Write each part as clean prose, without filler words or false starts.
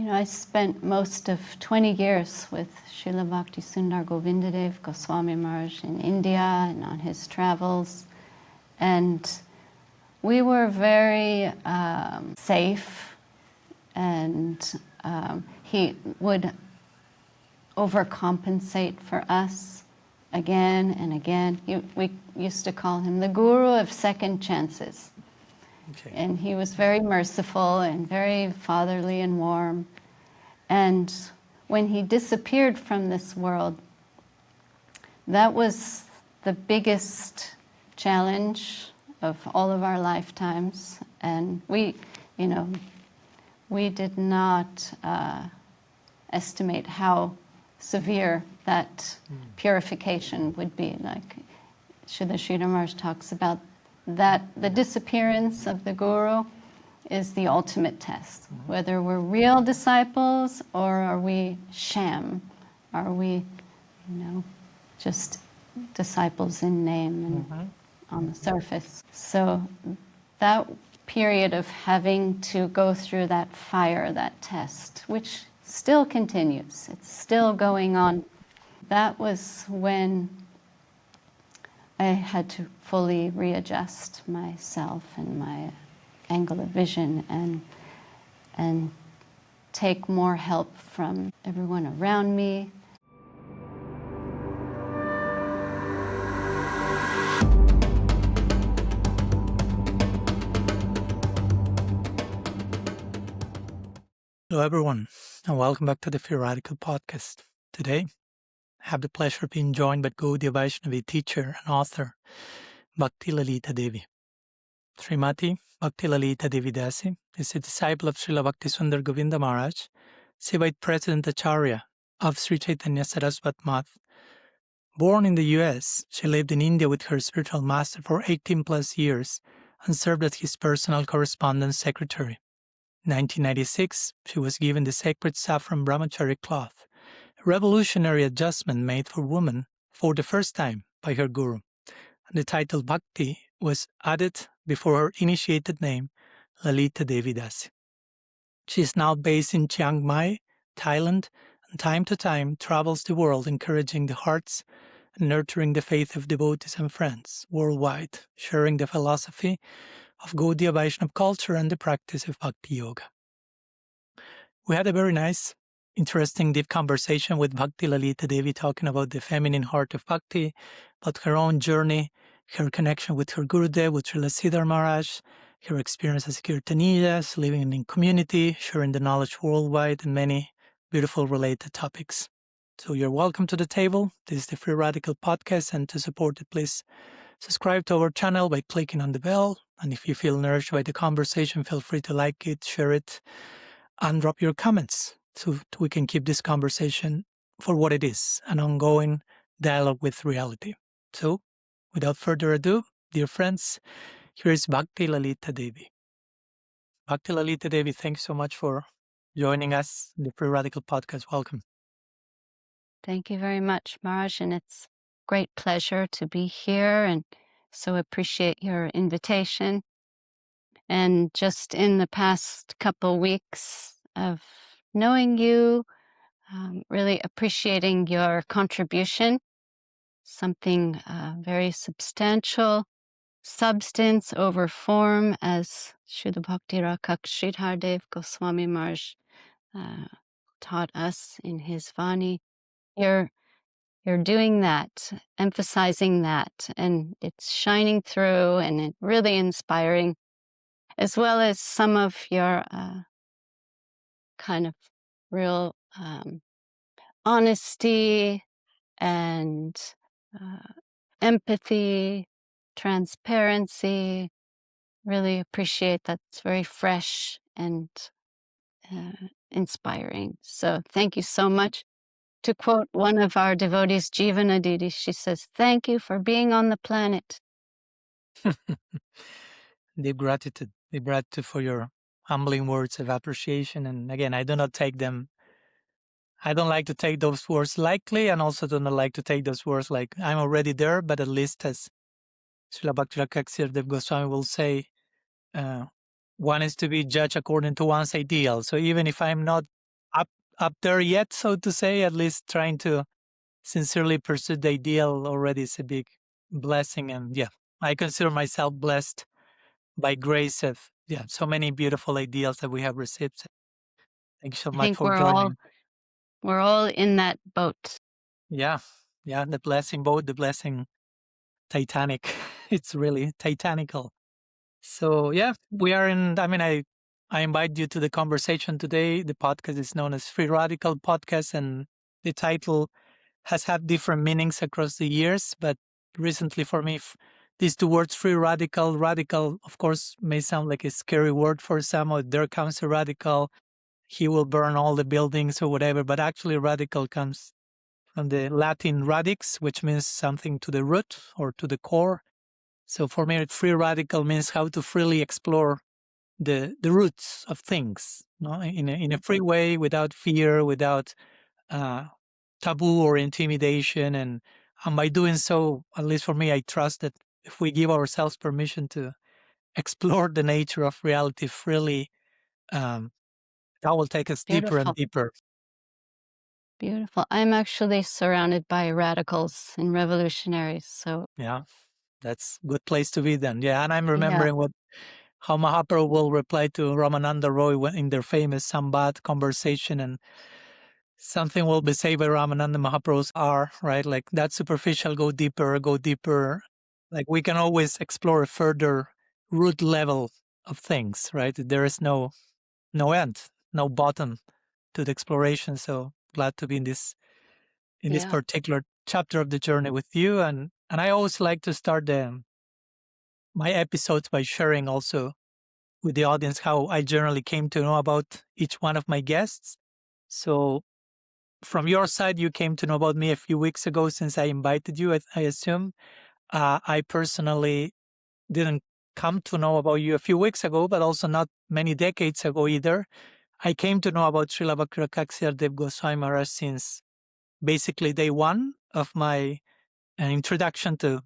I spent most of 20 years with Srila Bhaktisundar Govinda Devi Goswami Maharaj in India and on his travels. And we were very safe, and he would overcompensate for us again and again. We used to call him the guru of second chances. Okay. And he was very merciful and very fatherly and warm. And when he disappeared from this world, that was the biggest challenge of all of our lifetimes. And we did not estimate how severe that purification would be. Like Srila Maharaj talks about that the disappearance of the guru is the ultimate test. Whether we're real disciples or are we sham? Are we, just disciples in name and on the surface? So that period of having to go through that fire, that test, which still continues, it's still going on, that was when I had to fully readjust myself and my angle of vision and take more help from everyone around me. Hello everyone, and welcome back to the Free Radical Podcast. Today, I have the pleasure of being joined by Gaudiya Vaishnava teacher and author, Bhakti Lalita Devi. Srimati Bhakti Lalita Devi Dasi is a disciple of Srila Bhaktisundar Govinda Maharaj, Sivite President Acharya of Sri Caitanya Sarasvat Math. Born in the US, she lived in India with her spiritual master for 18 plus years and served as his personal correspondent secretary. In 1996, she was given the sacred saffron brahmachari cloth, a revolutionary adjustment made for women for the first time by her guru. And the title Bhakti was added before her initiated name, Lalita Devi Dasi. She is now based in Chiang Mai, Thailand, and time to time travels the world encouraging the hearts and nurturing the faith of devotees and friends worldwide, sharing the philosophy of Gaudiya Vaishnava culture and the practice of bhakti-yoga. We had a very nice, interesting, deep conversation with Bhakti Lalita Devi talking about the feminine heart of bhakti, about her own journey, her connection with her Gurudeva, with Srila Siddhar Maharaj, her experience as a Kirtaniyas, living in community, sharing the knowledge worldwide, and many beautiful related topics. So you're welcome to the table. This is the Free Radical Podcast, and to support it, please subscribe to our channel by clicking on the bell. And if you feel nourished by the conversation, feel free to like it, share it, and drop your comments so we can keep this conversation for what it is, an ongoing dialogue with reality. So, without further ado, dear friends, here is Bhakti Lalita Devi. Bhakti Lalita Devi, thanks so much for joining us in the Free Radical Podcast. Welcome. Thank you very much, Maharaj, and it's a great pleasure to be here, and so appreciate your invitation. And just in the past couple weeks of knowing you, really appreciating your contribution, something very substantial, substance over form, as Srila Bhakti Sridhar Dev Goswami Maharaj taught us in his Vani. You're doing that, emphasizing that, and it's shining through and it really inspiring, as well as some of your kind of real honesty and empathy, transparency. Really appreciate that. It's very fresh and inspiring. So thank you so much. To quote one of our devotees, Jivana Didi, she says, "Thank you for being on the planet." Deep gratitude for your humbling words of appreciation. And again, I don't like to take those words lightly, and also do not like to take those words like I'm already there, but at least as Srila Bhakti Dev Goswami will say, one is to be judged according to one's ideal. So even if I'm not up there yet, so to say. At least trying to sincerely pursue the ideal already is a big blessing. And yeah, I consider myself blessed by grace of so many beautiful ideals that we have received. So thank you so I much think for joining. we're all in that boat. Yeah, the blessing boat, the blessing Titanic. It's really titanical. So yeah, we are in. I mean, I invite you to the conversation today. The podcast is known as Free Radical Podcast, and the title has had different meanings across the years. But recently, for me, these two words, free radical, radical, of course, may sound like a scary word for some. Or there comes a radical, he will burn all the buildings or whatever. But actually, radical comes from the Latin radix, which means something to the root or to the core. So for me, free radical means how to freely explore the roots of things, no? In a free way, without fear, without taboo or intimidation. And by doing so, at least for me, I trust that if we give ourselves permission to explore the nature of reality freely, that will take us deeper and Beautiful. deeper. Beautiful. I'm actually surrounded by radicals and revolutionaries. So Yeah, that's a good place to be then. Yeah, and I'm yeah, remembering how Mahaprabhu will reply to Ramananda Roy in their famous Sambat conversation, and something will be said by Ramananda Mahaprabhu's are, right? Like that superficial, go deeper, go deeper. Like we can always explore a further root level of things, right? There is no end, no bottom to the exploration. So glad to be in this yeah, particular chapter of the journey with you. And I always like to start my episodes by sharing also with the audience how I generally came to know about each one of my guests. So from your side, you came to know about me a few weeks ago since I invited you, I assume. I personally didn't come to know about you a few weeks ago, but also not many decades ago either. I came to know about Srila Bhakti Dev Goswami Maharaj since basically day one of my introduction to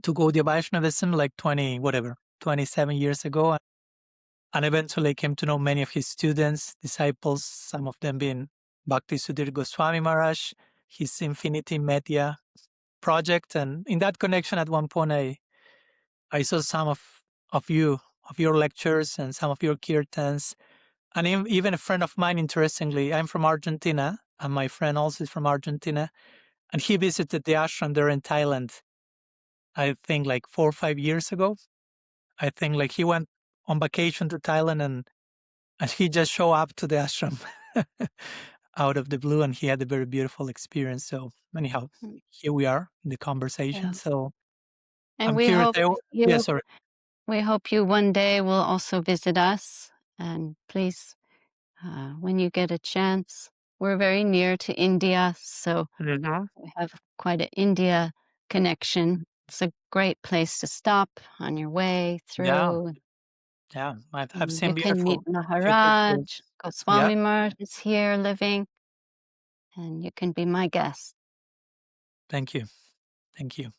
to Gaudiya Vaishnavism, like 27 years ago. And eventually came to know many of his students, disciples, some of them being Bhaktisundar Goswami Maharaj, his Infinity Media project. And in that connection, at one point, I saw some of your lectures and some of your kirtans. And even a friend of mine, interestingly, I'm from Argentina, and my friend also is from Argentina. And he visited the ashram there in Thailand, I think like 4 or 5 years ago. I think like he went on vacation to Thailand and he just showed up to the ashram out of the blue, and he had a very beautiful experience. So anyhow, here we are in the conversation. yeah. So And I'm curious. you, Sorry. we hope you one day will also visit us. And please, when you get a chance, we're very near to India, so Mhm. we have quite an India connection. It's a great place to stop on your way Yeah, through. I've You seen can meet few pictures. Maharaj. Yeah, Goswami Maharaj is here living, and you can be my guest. thank you, thank you.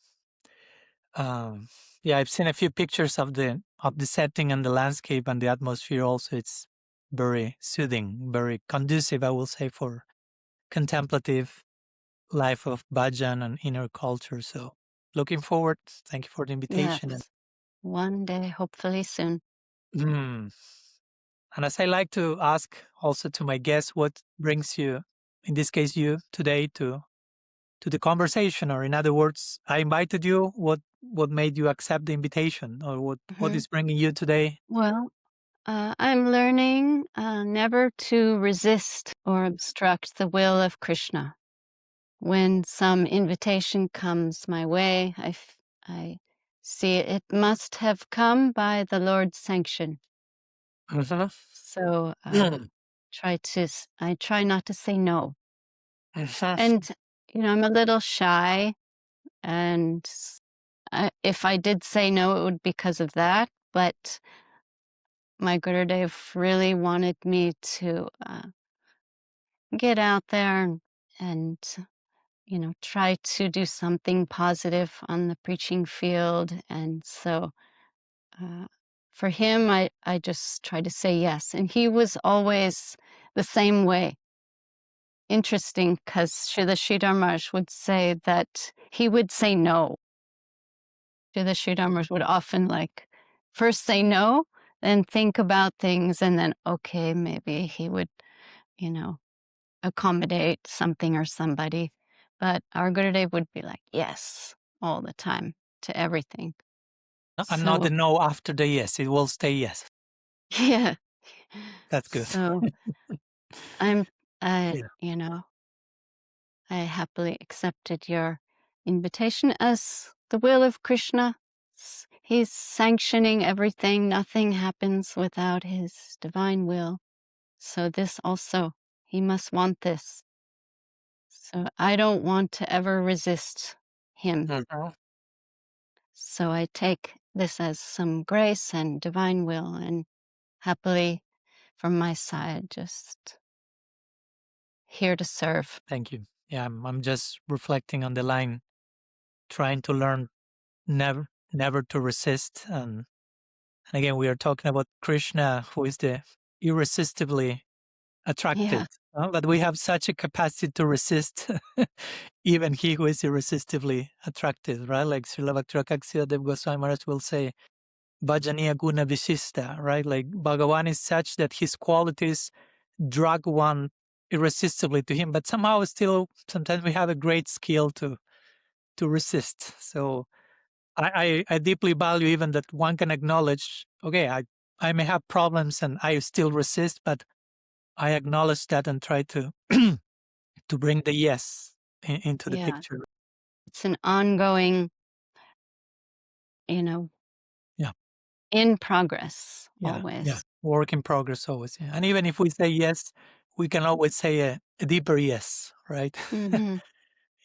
Yeah, I've seen a few pictures of the setting and the landscape and the atmosphere. Also, it's very soothing, very conducive, I will say, for contemplative life of bhajan and inner culture. So, looking forward. Thank you for the invitation. Yes, one day, hopefully soon. And as I like to ask also to my guests, what brings you, in this case, you today to the conversation, or in other words, I invited you. What made you accept the invitation, or what Mhm. is bringing you today? Well, I'm learning never to resist or obstruct the will of Krishna. When some invitation comes my way, I see it must have come by the Lord's sanction. Mhm. So Mhm. I try not to say no. Mhm. And, I'm a little shy, and if I did say no, it would be because of that. But my Gurudev really wanted me to get out there and try to do something positive on the preaching field. And so uh, for him, I just try to say yes. And he was always the same way. Interesting, because Srila Sridhar Maharaj would say that he would say no. Srila Sridhar Maharaj would often first say no, then think about things, and then, okay, maybe he would, accommodate something or somebody. But our Gurudev would be like, yes, all the time to everything. And not So, the no after the yes. It will stay yes. yeah. That's good. So I happily accepted your invitation as the will of Krishna. He's sanctioning everything. Nothing happens without his divine will. So this also, he must want this. So I don't want to ever resist him. Mhm. So I take this as some grace and divine will, and happily from my side, just here to serve. Thank you. Yeah, I'm just reflecting on the line, trying to learn never to resist. And again, we are talking about Krishna, who is the irresistibly attracted. Yeah, But we have such a capacity to resist, even he who is irresistibly attracted, right? Like Srila Bhakti Dev Goswami Maharaj will say, Bhajaniya Guna Visista, right? Like Bhagavan is such that his qualities drag one irresistibly to him, but somehow still sometimes we have a great skill to resist. So I deeply value even that one can acknowledge, okay, I may have problems and I still resist, but I acknowledge that and try to to bring the yes into the yeah. picture. It's an ongoing, you know, Yeah, in progress yeah. always. Work in progress always. Yeah. And even if we say yes, we can always say a deeper yes, right? Hmm.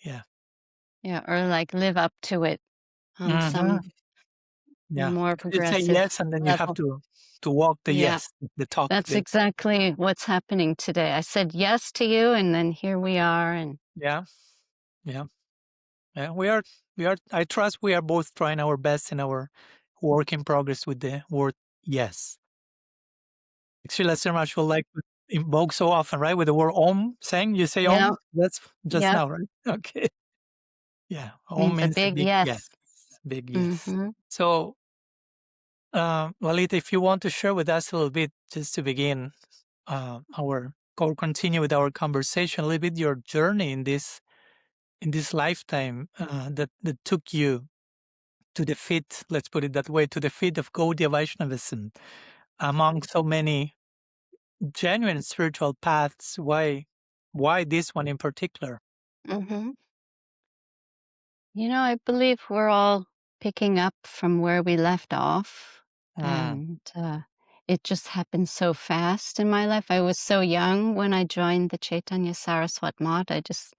Yeah. Yeah, or live up to it on Hmm. some Yeah. more Because you say progressive yes and then you have level. to walk the Yeah, yes, the talk. that's exactly what's happening today. I said yes to you, and then here we are. And Yeah. Yeah. Yeah. We are I trust we are both trying our best in our work in progress with the word yes. Srila Sirmach will like to invoke so often, right? With the word om saying, you say yeah, om, that's just yeah, now, right? Okay. Yeah. Om means a means a big big yes. yes. Big yes. Hmm. So, Lalita, if you want to share with us a little bit, just to begin or continue with our conversation, a little bit your journey in this lifetime that took you to the feet, let's put it that way, to the feet of Gaudiya Vaishnavism among so many genuine spiritual paths. Why this one in particular? Hmm. I believe we're all picking up from where we left off, Mm, and it just happened so fast in my life. I was so young when I joined the Chaitanya Sarasvat Math. I just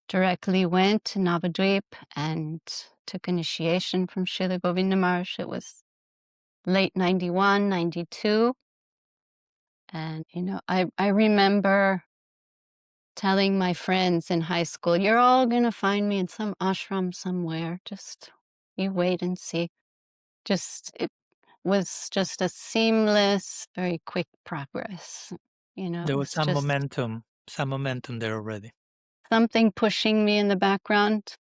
directly went to Navadvip and took initiation from Srila Govinda Maharaj. It was late 91, 92. And, I remember telling my friends in high school, you're all going to find me in some ashram somewhere. Just you wait and see. It was just a seamless, very quick progress. It there was was just some momentum there already. something pushing me in the background,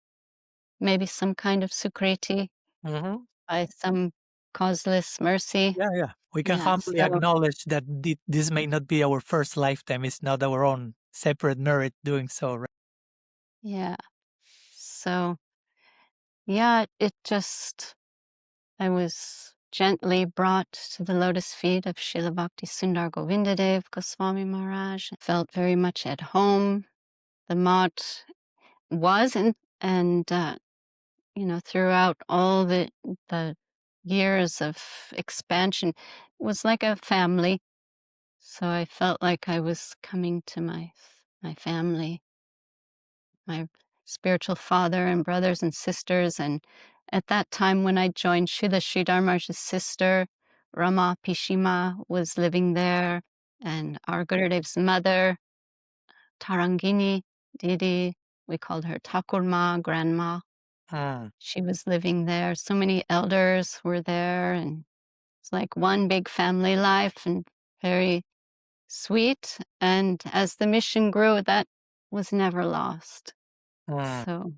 maybe some kind of sukriti Hmm. by some causeless mercy. Yeah, yeah. We can Yeah. humbly So, acknowledge that this may not be our first lifetime. It's not our own separate merit doing so, right? yeah. So, yeah, I was gently brought to the lotus feet of Srila Bhaktisundar Govinda Devi Goswami Maharaj. I felt very much at home. The mott was, and throughout all the years of expansion, it was like a family. So I felt like I was coming to my family, my spiritual father and brothers and sisters. And at that time when I joined, Srila Sridhar Maharaj's sister, Rama Pishima, was living there, and our Gurudev's mother, Tarangini Didi, we called her Thakurma, grandma. Mm, She was living there. So many elders were there, and it's like one big family life and very sweet. And as the mission grew, that was never lost. So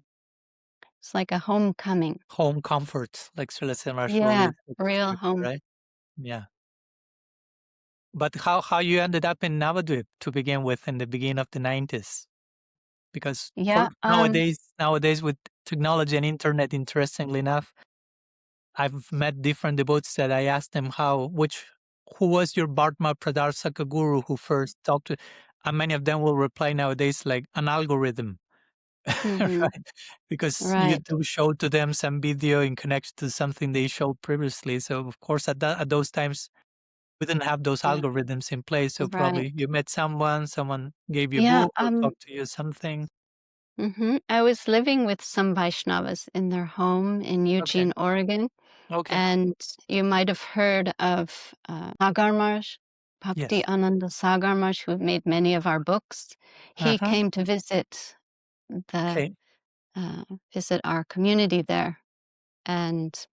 it's like a homecoming. Home comfort, like Srila Maharaj Yeah, always real described, home. right? Yeah. But how you ended up in Navadvip to begin with in the beginning of the 90s? Because Yeah. for nowadays with technology and internet, interestingly enough, I've met different devotees that I asked them who was your Bhartma Pradarsaka guru who first talked to, and many of them will reply nowadays like an algorithm, Mm-hmm. right? Because Right. YouTube showed to them some video in connection to something they showed previously. So of course at those times we didn't have those Yeah. algorithms in place. So Right. probably you met someone gave you a Yeah. book or talked to you something. I was living with some Vaishnavas in their home in Okay. Eugene, Oregon. Okay. And you might have heard of Sagar Maharaj, Bhakti Yes. Ananda Sagar Maharaj, who made many of our books. He Uh-huh. came to the Okay. visit our community there, and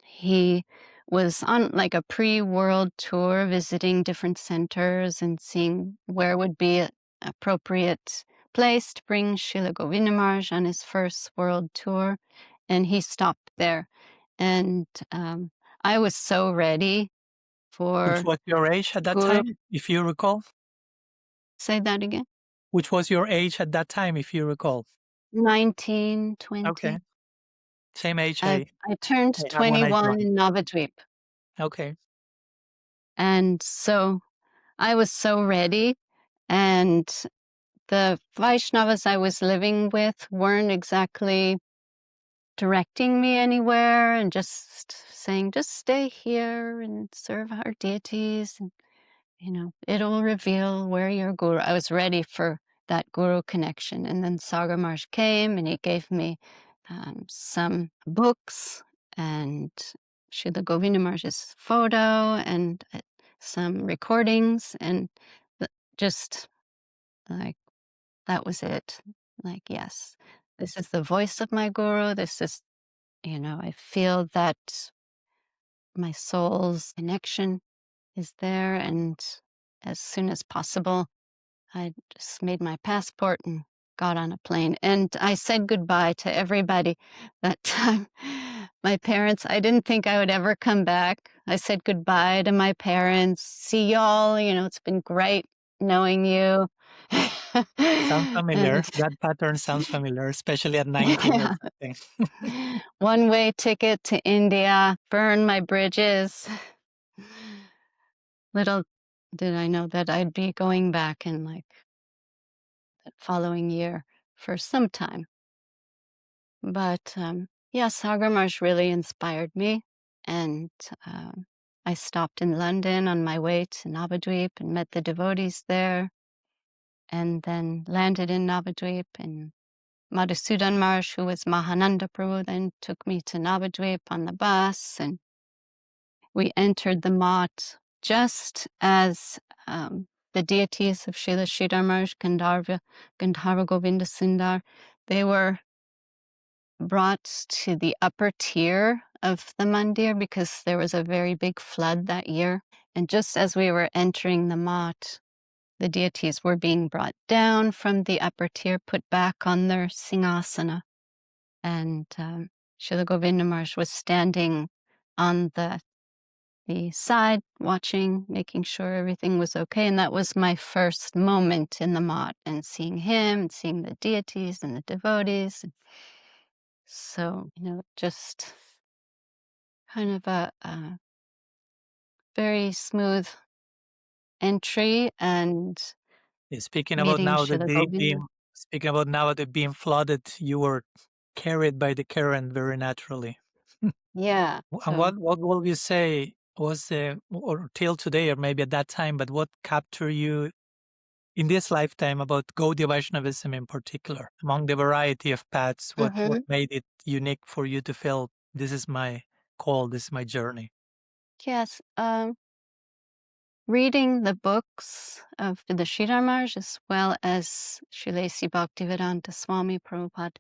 he was on like a pre-world tour, visiting different centers and seeing where would be an appropriate place to bring Srila Govinda Maharaj on his first world tour, and he stopped there. And I was so ready Which for was your age at that Guru. time, if you recall? Say that again. Which was your age at that time, if you recall? 19, 20. Okay. Same age I, I I turned have when I 21 joined. in Navadvip. Okay. And so I was so ready. And the Vaishnavas I was living with weren't exactly directing me anywhere and just saying, just stay here and serve our deities. And, it'll reveal where your guru. I was ready for that guru connection. And then Sagar Maharaj came and he gave me some books and Srila Govinda Maharaj's photo and some recordings. And just like, that was it. Like, yes, this is the voice of my guru. This is, I feel that my soul's connection is there. And as soon as possible, I just made my passport and got on a plane. And I said goodbye to everybody that time. My parents, I didn't think I would ever come back. I said goodbye to my parents. See y'all. It's been great knowing you. Sounds familiar. And That pattern sounds familiar, especially at 19 or yeah, something. one-way ticket to India, burn my bridges. Little did I know that I'd be going back in like the following year for some time. But yeah, Sagar Maharaj really inspired me. And I stopped in London on my way to Navadvip and met the devotees there. And then landed in Navadvip. And Madhusudan Maharaj, who was Mahananda Prabhu, then took me to Navadvip on the bus. And we entered the Math just as the deities of Srila Sridhar Maharaj, Gandharva Govinda Sundar, they were brought to the upper tier of the mandir because there was a very big flood that year. And just as we were entering the Math, the deities were being brought down from the upper tier, put back on their singasana. And Srila Govinda Maharaj was standing on the side, watching, making sure everything was okay. And that was my first moment in the Math, and seeing him and seeing the deities and the devotees. So, just kind of a very smooth entry and Speaking about meeting now Srila Govinda. that being flooded, you were carried by the current very naturally. Yeah. And So, what will you say was or till today, or maybe at that time, but what captured you in this lifetime about Gaudiya Vaishnavism in particular? Among the variety of paths, what mhm. made it unique for you to feel this is my call, this is my journey? Yes. Reading the books of the Sridhar Maharaj as well as Srilesi Bhaktivedanta Swami Prabhupada,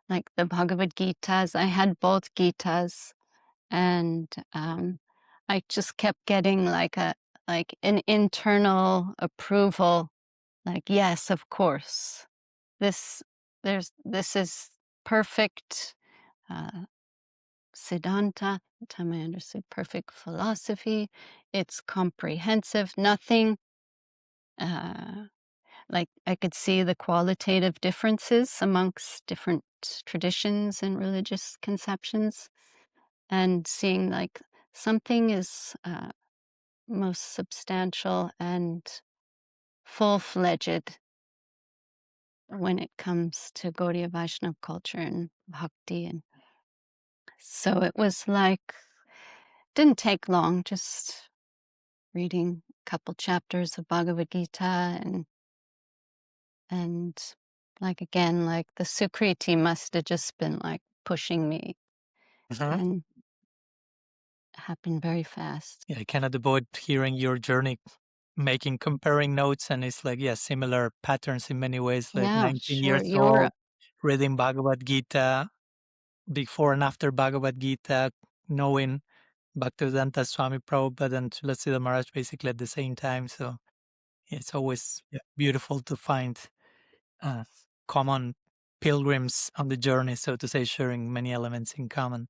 like the Bhagavad Gitas. I had both Gitas, and I just kept getting like a like an internal approval, like, yes, of course, this is perfect Siddhanta, the time I understood perfect philosophy. It's comprehensive. Nothing, like I could see the qualitative differences amongst different traditions and religious conceptions, and seeing like something is most substantial and full-fledged when it comes to Gaudiya Vaishnava culture and bhakti. And so it was like, didn't take long, just reading a couple chapters of Bhagavad Gita, and like again, like the Sukriti must have just been like pushing me, and happened very fast. Yeah, I cannot avoid hearing your journey, comparing notes, and it's like, yeah, similar patterns in many ways, like Yeah, 19 sure. years old, reading Bhagavad Gita, before and after Bhagavad Gita, knowing Bhaktivedanta Swami Prabhupada and Srila Siddha Maharaj basically at the same time. So it's always beautiful to find common pilgrims on the journey, so to say, sharing many elements in common.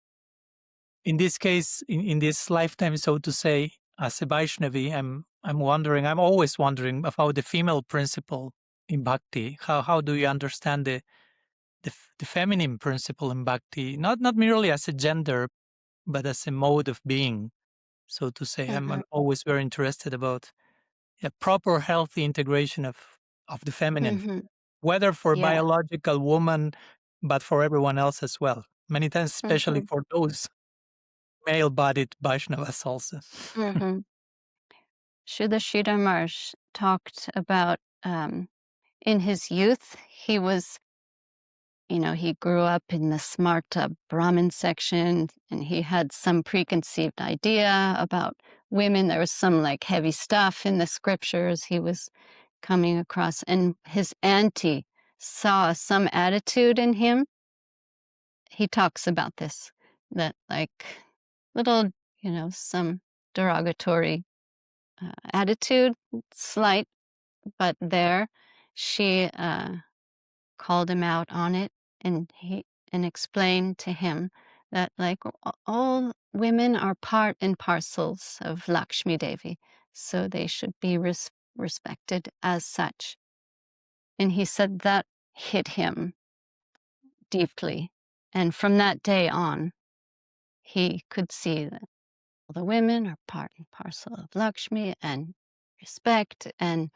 In this case, in this lifetime, so to say, as a Vaishnavi, I'm always wondering about the female principle in bhakti. How do you understand the feminine principle in bhakti? Not merely as a gender, but as a mode of being, so to say. I'm always very interested about a proper, healthy integration of the feminine, whether for biological woman, but for everyone else as well. Many times, especially for those male-bodied Vaishnavas also. Srila Sridhar Maharaj talked about in his youth, he was, he grew up in the Smarta Brahmin section, and he had some preconceived idea about women. There was some like heavy stuff in the scriptures he was coming across, and his auntie saw some attitude in him. He talks about this, that like little, some derogatory attitude, slight, but there. She called him out on it, and explained to him that like all women are part and parcels of Lakshmi Devi, so they should be respected as such. And he said that hit him deeply, and from that day on, he could see that all the women are part and parcel of Lakshmi, and respect, and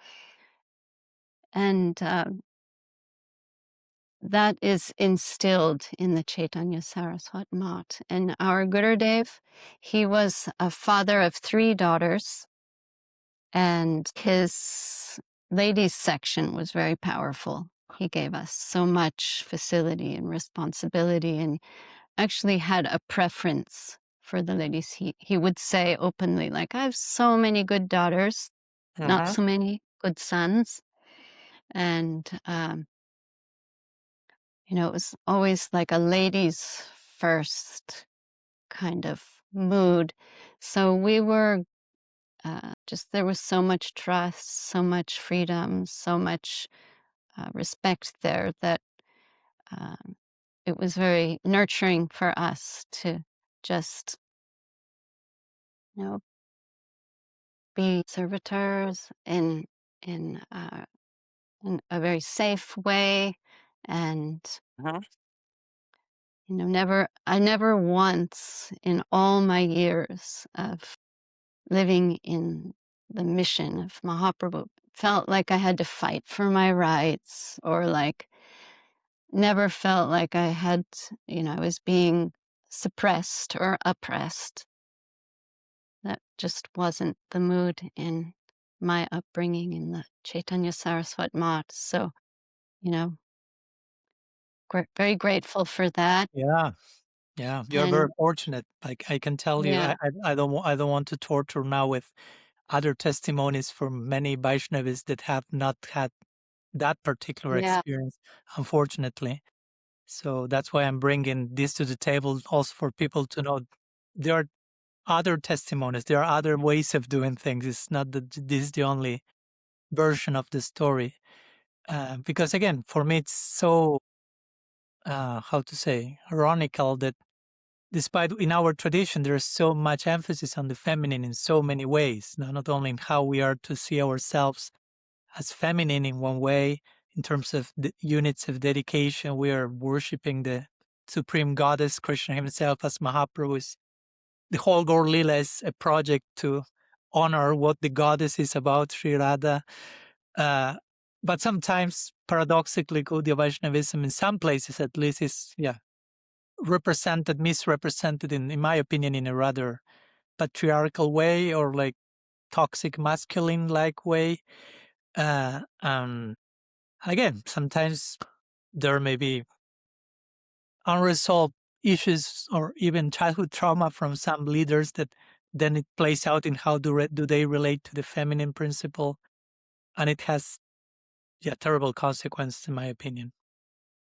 that is instilled in the Caitanya Sarasvat Mat. And our Gurudev, he was a father of 3 daughters, and his ladies section was very powerful. He gave us so much facility and responsibility, and actually had a preference for the ladies. He would say openly, like, I have so many good daughters, not so many good sons. And it was always like a ladies first kind of mood. So we were there was so much trust, so much freedom, so much respect there, that it was very nurturing for us to just, be servitors in a very safe way. And I never once in all my years of living in the mission of Mahaprabhu felt like I had to fight for my rights, or like never felt like I had, I was being suppressed or oppressed. That just wasn't the mood in my upbringing in the Chaitanya Saraswat Mat. So, very grateful for that. Yeah, you're very fortunate. Like I can tell you, Yeah. I don't want to torture now with other testimonies from many Vaishnavis that have not had that particular experience, unfortunately. So that's why I'm bringing this to the table, also for people to know there are other testimonies. There are other ways of doing things. It's not that this is the only version of the story. Because again, for me, it's so, how to say, ironical that despite in our tradition, there's so much emphasis on the feminine in so many ways, not only in how we are to see ourselves as feminine in one way, in terms of the units of dedication, we are worshipping the supreme goddess, Krishna himself as Mahaprabhu. The whole Gaur Lila is a project to honor what the goddess is about, Sri Radha. But sometimes, paradoxically, Gaudiya Vaishnavism, in some places at least, is misrepresented, in my opinion, in a rather patriarchal way, or like toxic masculine-like way. Again, sometimes there may be unresolved issues or even childhood trauma from some leaders that then it plays out in how do they relate to the feminine principle, and it has terrible consequences, in my opinion.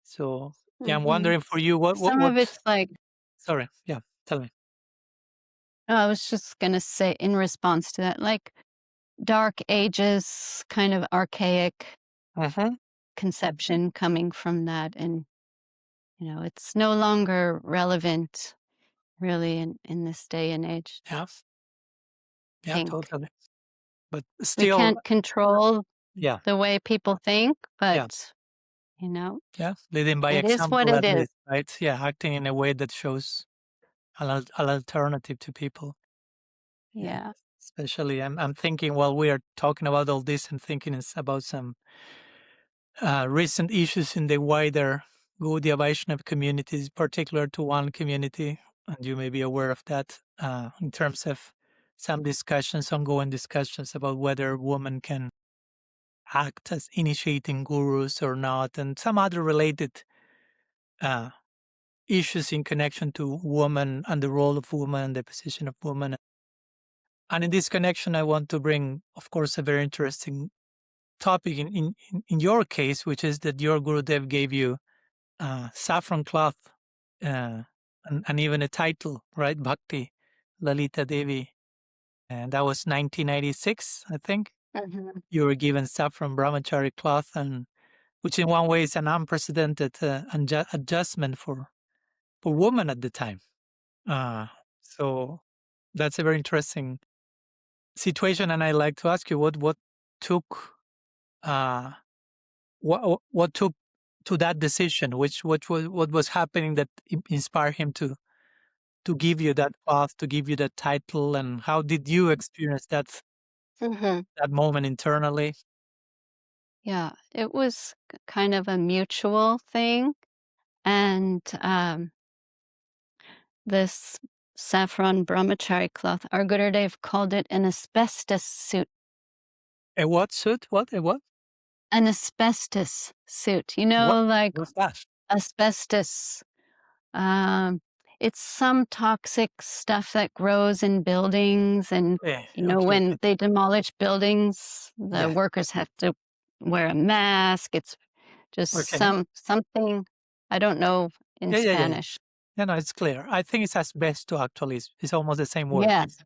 So I'm wondering for you, Some of it's like, sorry, tell me. I was just going to say in response to that, like Dark Ages, kind of archaic conception coming from that. And, it's no longer relevant really in this day and age. Yeah, totally. But We still, can't control the way people think, but, leading by it is example, what at it is. least, right? Yeah, acting in a way that shows an alternative to people. Yeah. Especially, I'm thinking while we are talking about all this, I'm thinking about some recent issues in the wider Gaudiya Vaishnava communities, particular to one community, and you may be aware of that, in terms of some ongoing discussions about whether women can act as initiating gurus or not, and some other related issues in connection to women and the role of women and the position of women. And in this connection, I want to bring, of course, a very interesting topic in your case, which is that your Gurudev gave you saffron cloth and even a title, right? Bhakti Lalita Devi. And that was 1996, I think. You were given saffron brahmachari cloth, and which in one way is an unprecedented adjustment for women at the time. So that's a very interesting situation, and I'd like to ask you what took what took to that decision, what was happening that inspired him to give you that path, to give you that title, and how did you experience that that moment internally? Yeah, it was kind of a mutual thing. And this saffron brahmachari cloth, our Gurudev called it an asbestos suit. A what suit? What? A what? An asbestos suit. Like What's that? asbestos. It's some toxic stuff that grows in buildings, and when they demolish buildings, the workers have to wear a mask. It's just something I don't know in Spanish. No, it's clear. I think it's asbesto, actually. It's almost the same word. Yes.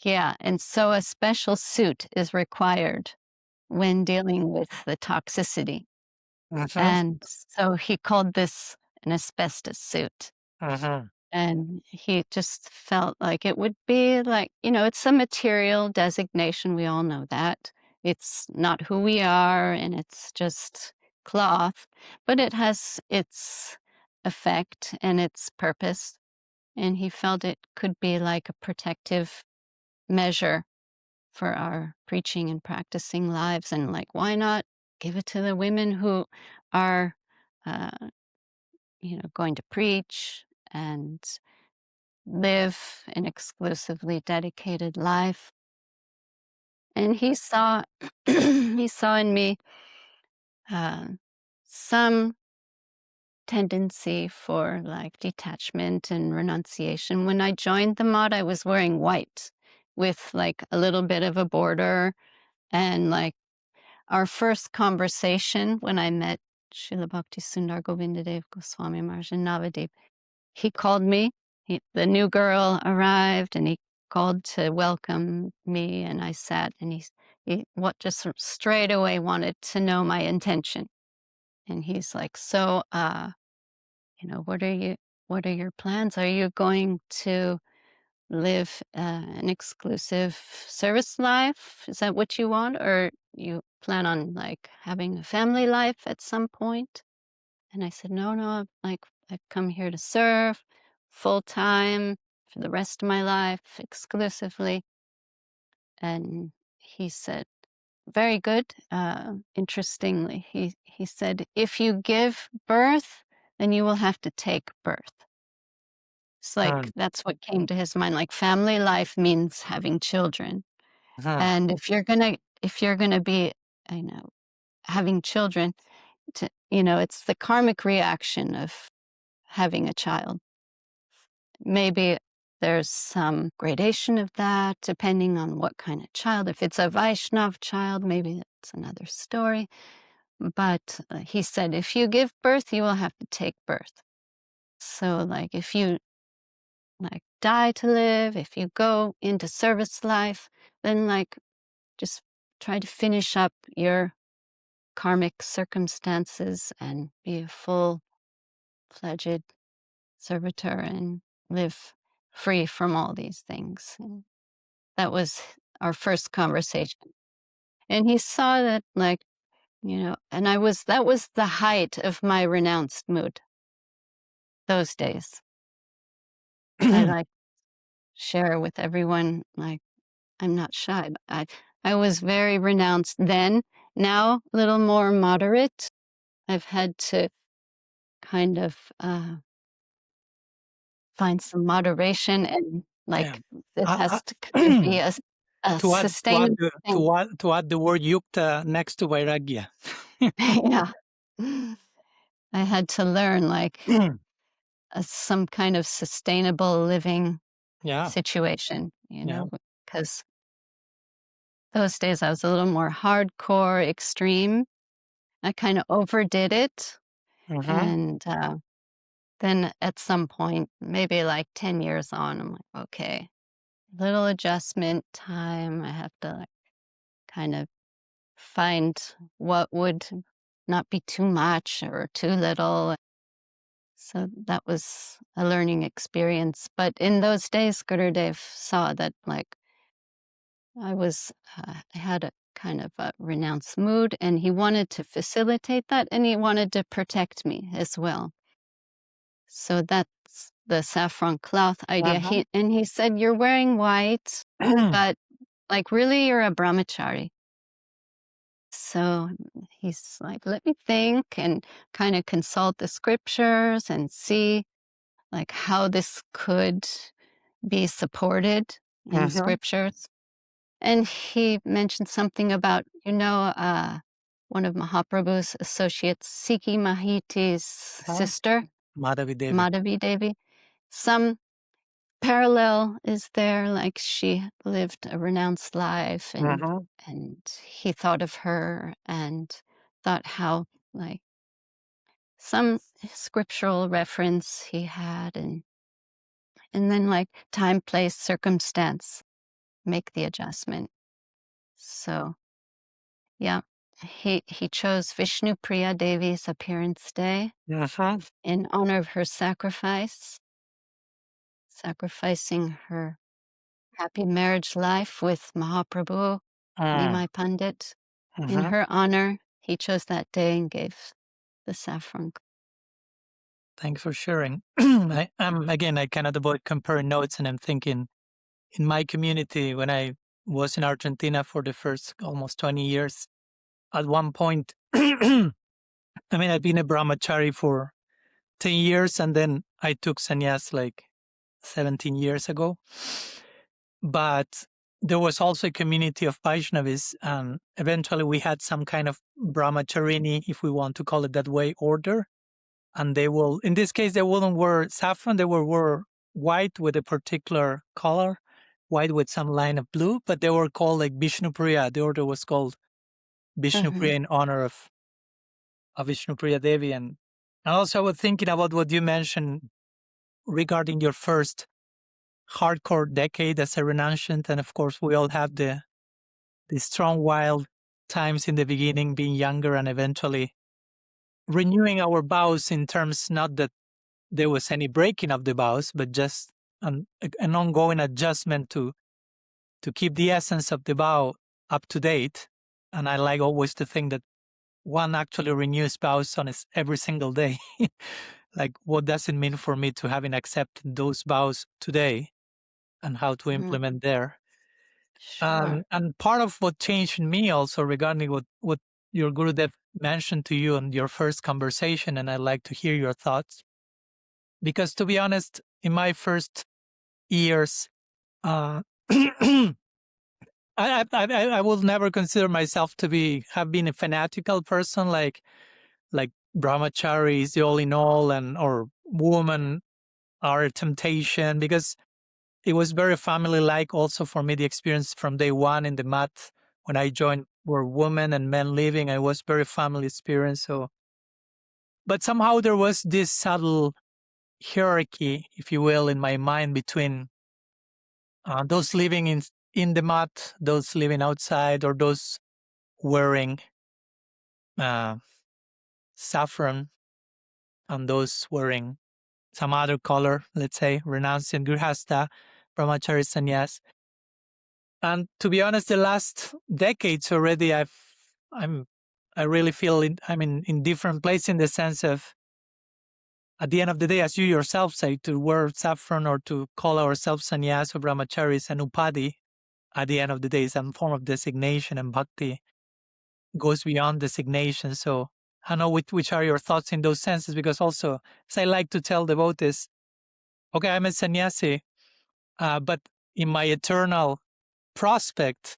Yeah, and so a special suit is required when dealing with the toxicity. And so he called this an asbestos suit. And he just felt like it would be like, it's a material designation. We all know that. It's not who we are, and it's just cloth, but it has its effect and its purpose. And he felt it could be like a protective measure for our preaching and practicing lives. And like, why not give it to the women who are, uh, going to preach and live an exclusively dedicated life? And he saw, he saw in me some tendency for like detachment and renunciation. When I joined the mod, I was wearing white with like a little bit of a border. And like our first conversation when I met Srila Bhaktisundar Govinda Devi Swami Maharaj in Navadip, he called me. The new girl arrived, and he called to welcome me, and I sat, and he just sort of straight away wanted to know my intention. And he's like, so, what are your plans? Are you going to live an exclusive service life? Is that what you want? Or you plan on like having a family life at some point? And I said, no, I've come here to serve full time for the rest of my life exclusively. And he said, very good. Interestingly, he said, if you give birth, then you will have to take birth. It's like that's what came to his mind. Like family life means having children, and if you're gonna be, I know, having children, it's the karmic reaction of having a child. Maybe there's some gradation of that depending on what kind of child. If it's a Vaishnava child, maybe it's another story. But he said, if you give birth, you will have to take birth. So, like, if you like die to live, if you go into service life, then like just try to finish up your karmic circumstances and be a full-fledged servitor and live free from all these things. And that was our first conversation. And he saw that, like, and that was the height of my renounced mood those days. I like share with everyone, like, I'm not shy. I was very renounced then. Now, a little more moderate. I've had to kind of find some moderation, and like it has to be a sustainable thing. To add the word yukta next to vairagya. Yeah. I had to learn like some kind of sustainable living situation, because those days I was a little more hardcore, extreme. I kind of overdid it. And then at some point, maybe like 10 years on, I'm like, okay, little adjustment time. I have to like kind of find what would not be too much or too little. So that was a learning experience. But in those days, Gurudev saw that like I had a kind of a renounced mood, and he wanted to facilitate that, and he wanted to protect me as well. So that's the saffron cloth idea. He said, you're wearing white, but like really you're a brahmachari. So he's like, let me think and kind of consult the scriptures and see like how this could be supported in scriptures. And he mentioned something about, one of Mahaprabhu's associates, Sikhi Mahiti's sister, Madhavi Devi. Some parallel is there, like she lived a renounced life, and he thought of her and thought how, like, some scriptural reference he had, and then like time, place, circumstance make the adjustment. So yeah, he chose Vishnu Priya Devi's appearance day in honor of her sacrificing her happy marriage life with Mahaprabhu, Nimai Pandit. In her honor, he chose that day and gave the saffron. Thanks for sharing. Again, I cannot avoid comparing notes, and I'm thinking in my community, when I was in Argentina for the first almost 20 years, at one point, I've been a brahmachari for 10 years, and then I took sannyas like 17 years ago. But there was also a community of Vaishnavis, and eventually we had some kind of brahmacharini, if we want to call it that way, order. And they will, in this case, they wouldn't wear saffron, they will wear white with a particular color, white with some line of blue, but they were called like Vishnu Priya. The order was called Vishnu Priya in honor of Vishnu Priya Devi. And also I was thinking about what you mentioned regarding your first hardcore decade as a renunciant, and of course we all have the strong, wild times in the beginning, being younger, and eventually renewing our vows in terms not that there was any breaking of the vows, but just an ongoing adjustment to keep the essence of the vow up to date. And I like always to think that one actually renews vows on every single day. Like, what does it mean for me to having accepted those vows today, and how to implement there? Sure. And part of what changed in me also regarding what your Gurudev mentioned to you in your first conversation, and I'd like to hear your thoughts. Because to be honest, in my first years, uh, I will never consider myself to have been a fanatical person, like brahmachari is the all in all, and or woman are a temptation, because it was very family like also for me. The experience from day one in the mat when I joined were women and men living. I was very family experience. So, but somehow there was this subtle hierarchy, if you will, in my mind between those living in the mat, those living outside, or those wearing uh, saffron, and those wearing some other color, let's say, renouncing grihasta, brahmachari sannyas. And to be honest, the last decades already, I really feel I'm in different place, in the sense of, at the end of the day, as you yourself say, to wear saffron or to call ourselves sannyas or brahmacharis and upadhi, at the end of the day, some form of designation, and bhakti goes beyond designation. So I know which are your thoughts in those senses, because also, as I like to tell devotees, okay, I'm a sannyasi, but in my eternal prospect,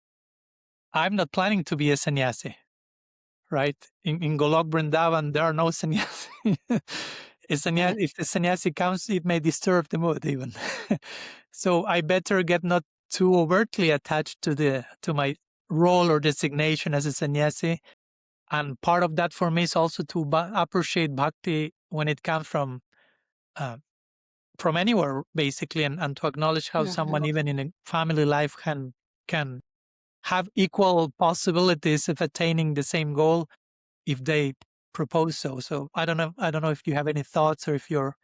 I'm not planning to be a sannyasi, right? In Golok Vrindavan, there are no sannyasi. If the sannyasi comes, it may disturb the mood even. So I better get not too overtly attached to my role or designation as a sannyasi. And part of that for me is also to appreciate bhakti when it comes from anywhere, basically, and to acknowledge how someone even in a family life can have equal possibilities of attaining the same goal if they propose so. So I don't know if you have any thoughts, or if your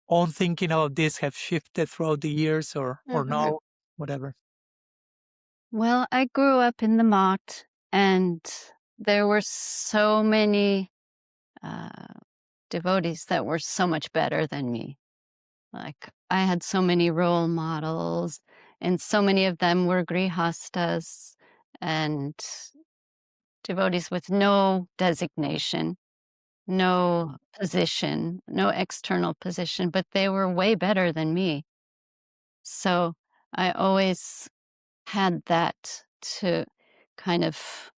own thinking about this have shifted throughout the years, or no, whatever. Well, I grew up in the Mott, and there were so many devotees that were so much better than me. Like, I had so many role models, and so many of them were grihastas and devotees with no designation, no position, no external position, but they were way better than me. So I always had that to kind of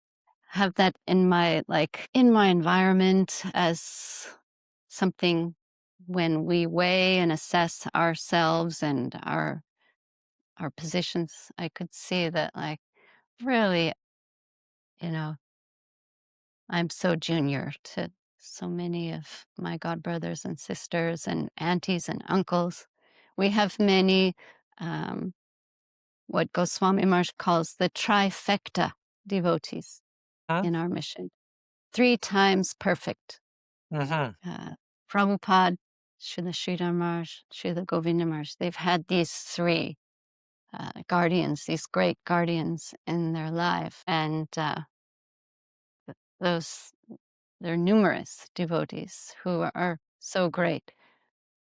have that in my environment as something when we weigh and assess ourselves and our positions. I could see that, like, really, you know, I'm so junior to so many of my godbrothers and sisters and aunties and uncles. We have many, what Goswami Maharaj calls the trifecta devotees in our mission. 3 times perfect. Prabhupada, Srila Sridhar Maharaj, Srila Govinda Maharaj, they've had these 3 guardians, these great guardians in their life. And they're numerous devotees who are so great.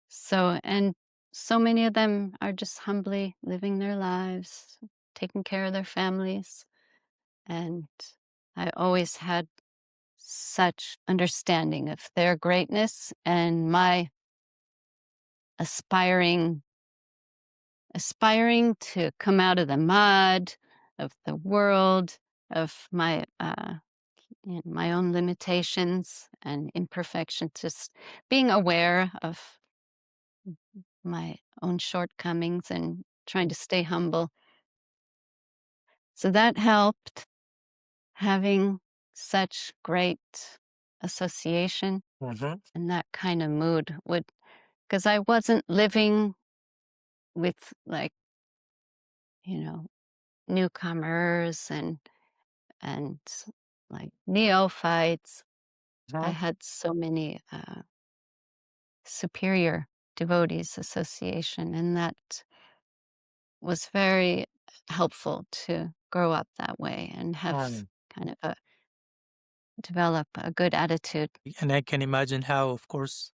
So, and so many of them are just humbly living their lives, taking care of their families. And I always had such understanding of their greatness, and my aspiring to come out of the mud of the world, of my my own limitations and imperfections, just being aware of my own shortcomings and trying to stay humble. So that helped, having such great association and that kind of mood would, because I wasn't living with like, newcomers and like neophytes. I had so many superior devotees association, and that was very helpful to grow up that way and have kind of develop a good attitude. And I can imagine how, of course,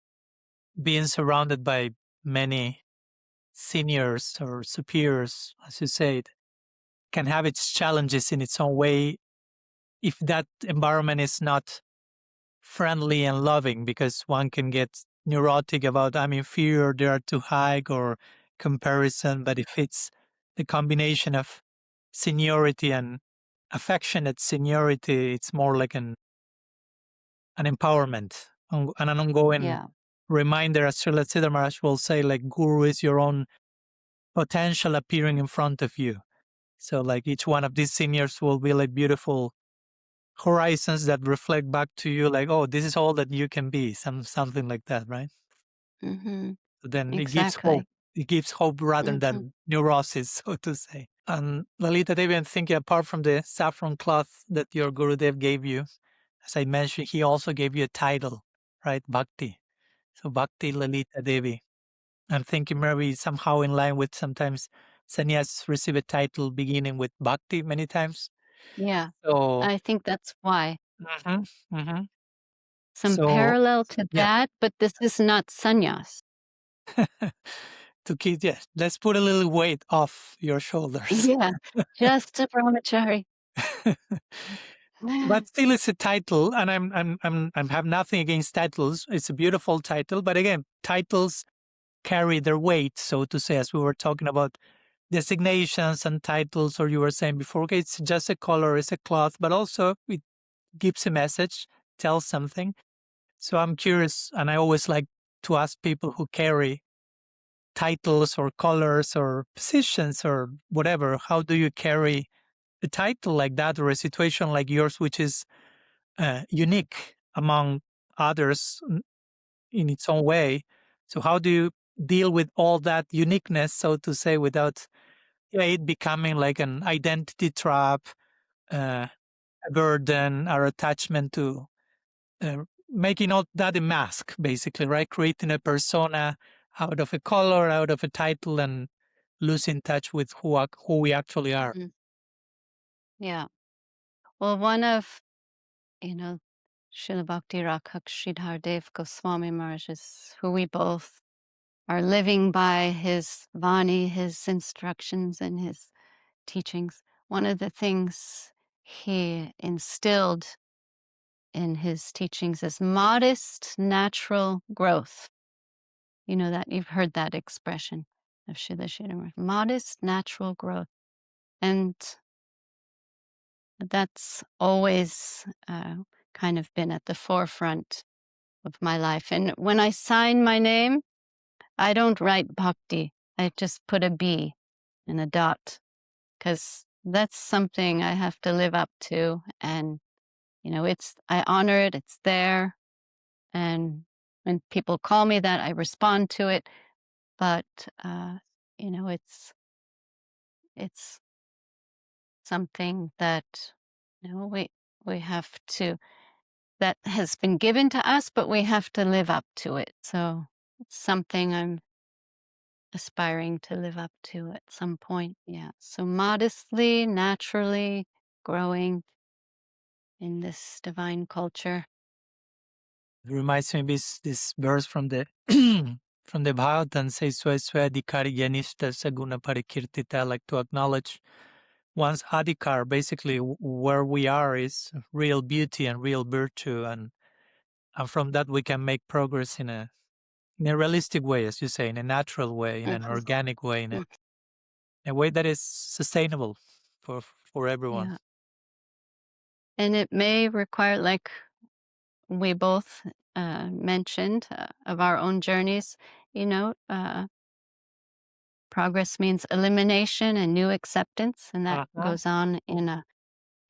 being surrounded by many seniors or superiors, as you said, can have its challenges in its own way if that environment is not friendly and loving, because one can get neurotic about I'm inferior, they are too high, or comparison. But if it's the combination of seniority and affectionate seniority, it's more like an empowerment and an ongoing Yeah. reminder, as Srila Siddhar Maharaj will say, like guru is your own potential appearing in front of you. So like each one of these seniors will be like beautiful horizons that reflect back to you like, oh, this is all that you can be, something like that, right? Mm-hmm. So then it gives hope. Exactly. It gives hope rather Mm-hmm. than neurosis, so to say. And Lalita Devi, I'm thinking apart from the saffron cloth that your Gurudev gave you, as I mentioned, he also gave you a title, right? Bhakti. So Bhakti Lalita Devi. I'm thinking maybe somehow in line with sometimes sannyas receive a title beginning with Bhakti many times. Yeah. So, I think that's why. mhm, mhm. Some So parallel to yeah, that, but this is not sannyas. to keep, yeah, let's put a little weight off your shoulders. Yeah. Just a brahmachari. But still, it's a title, and I'm have nothing against titles. It's a beautiful title, but again, titles carry their weight, so to say, as we were talking about designations and titles, or you were saying before, okay, it's just a color, it's a cloth, but also it gives a message, tells something. So I'm curious, and I always like to ask people who carry titles or colors or positions or whatever, how do you carry a title like that or a situation like yours, which is unique among others in its own way? So how do you deal with all that uniqueness, so to say, without it becoming like an identity trap, a burden, or attachment to making all that a mask, basically, right? Creating a persona out of a color, out of a title, and losing touch with who we actually are. Mhm. Yeah. Well, one of, you know, Srila Bhakti Rakshidhar Dev Goswami Maharaj is who we both are living by his Vani, his instructions, and his teachings. One of the things he instilled in his teachings is modest natural growth. You know that you've heard that expression of Srila Sridhar Maharaj, modest natural growth. And that's always kind of been at the forefront of my life. And when I sign my name, I don't write bhakti. I just put a B and a dot because that's something I have to live up to. And, I honor it, it's there. And when people call me that, I respond to it. But, it's something that, we have to, that has been given to us, but we have to live up to it. So it's something I'm aspiring to live up to at some point. Yeah. So modestly, naturally growing in this divine culture. It reminds me of this verse from the from the Bhagavatam says Swa adhikari yanishta saguna parikirtita, like to acknowledge one's adhikar, basically where we are is real beauty and real virtue, and from that we can make progress in a realistic way, as you say, in a natural way, in an Mhm. organic way, in Mm. a way that is sustainable for everyone. Yeah. And it may require, like we both mentioned, of our own journeys, progress means elimination and new acceptance, and that Uh-huh. goes on in a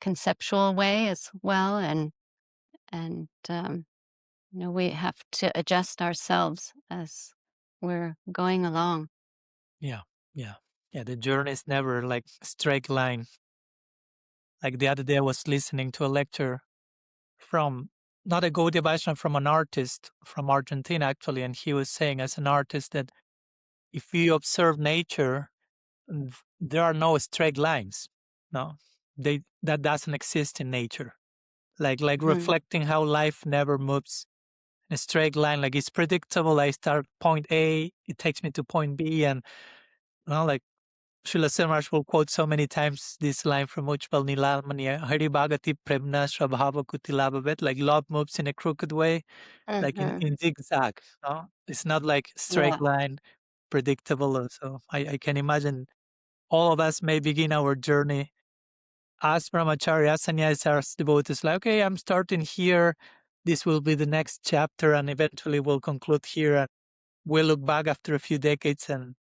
conceptual way as well. And we have to adjust ourselves as we're going along. Yeah. Yeah. Yeah, the journey is never like a straight line. Like the other day, I was listening to a lecture from not a Gaudiya Vaishnava, from an artist from Argentina, actually. And he was saying, as an artist, that if you observe nature, there are no straight lines. No, that doesn't exist in nature. Like Mm. reflecting how life never moves in a straight line. Like it's predictable. I start point A, it takes me to point B, and like Srila Maharaj will quote so many times this line from Ujjwal Nilamani, Hari Bhagati Premna Shrabhava Kutilabhavet, like love moves in a crooked way, like Mm-hmm. in zigzag. No? It's not like straight Yeah. line, predictable. So I can imagine all of us may begin our journey as brahmachari, as sannyas, as devotees, like, okay, I'm starting here. This will be the next chapter, and eventually we'll conclude here. And we'll look back after a few decades, and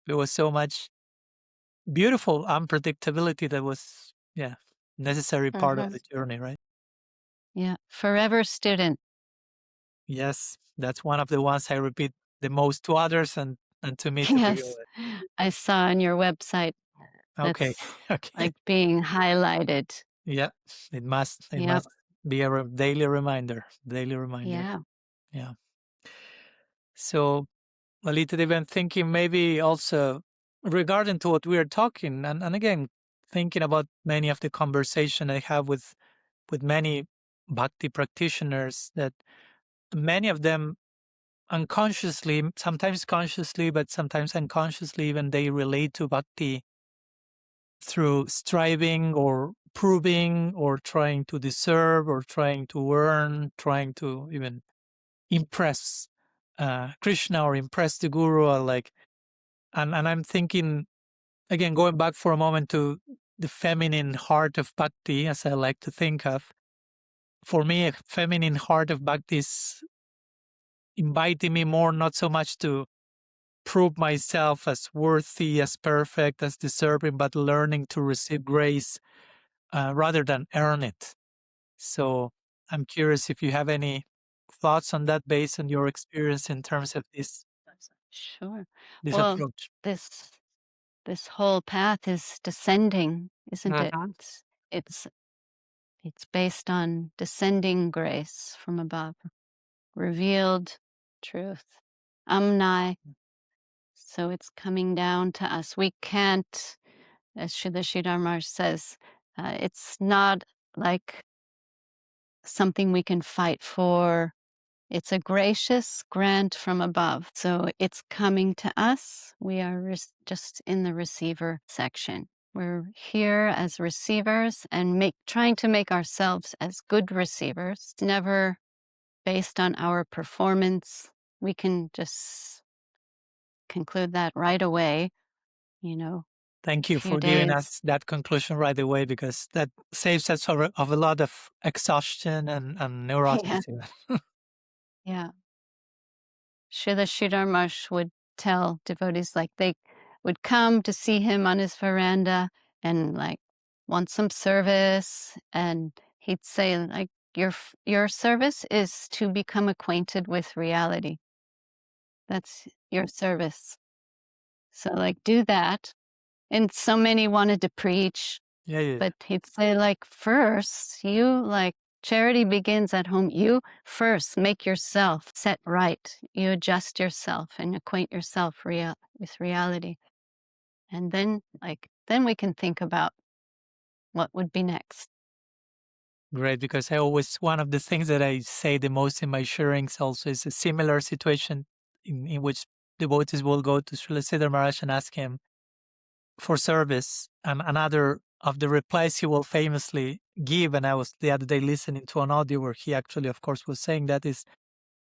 there was so much beautiful unpredictability that was, necessary part of Mm-hmm. the journey, right? Yeah. Forever student. Yes, that's one of the ones I repeat the most to others and to me to begin Yes. with. I saw on your website Okay, that's okay, like being highlighted. yeah, it Yep. must be a daily reminder, daily reminder. Yeah. Yeah. So, Lalita, they've been thinking maybe also regarding to what we are talking, and again, thinking about many of the conversation I have with many bhakti practitioners, that many of them unconsciously, sometimes consciously, but sometimes unconsciously, even they relate to bhakti through striving or proving or trying to deserve or trying to earn, trying to even impress Krishna or impress the guru, or like, and I'm thinking again, going back for a moment to the feminine heart of bhakti, as I like to think of. For me, a feminine heart of bhakti is inviting me more, not so much to prove myself as worthy, as perfect, as deserving, but learning to receive grace rather than earn it. So I'm curious if you have any thoughts on that based on your experience in terms of Sure. this Well, approach. this this whole path is descending, isn't it? Mhm. It's it's based on descending grace from above, revealed truth. Amnai. So it's coming down to us. We can't, as Srila Sridhar Maharaj says, it's not like something we can fight for. It's a gracious grant from above. So it's coming to us. We are just in the receiver section. We're here as receivers and trying to make ourselves as good receivers, never based on our performance. We can just conclude that right away, Thank a you few for giving days. us that conclusion right away, because that saves us of a lot of exhaustion and Yeah, neurosis. Even. yeah. Srila Sridhar Maharaj would tell devotees like they would come to see him on his veranda and like want some service, and he'd say like your service is to become acquainted with reality. That's your service. So like do that. And so many wanted to preach, Yeah, yeah, but he'd say like first you like charity begins at home. You first make yourself set right. You adjust yourself and acquaint yourself with reality. And then we can think about what would be next. great. Because one of the things that I say the most in my sharings also is a similar situation in which devotees will go to Srila Siddhar Maharaj and ask him for service. And another of the replies he will famously give, and I was the other day listening to an audio where he actually, of course, was saying that, is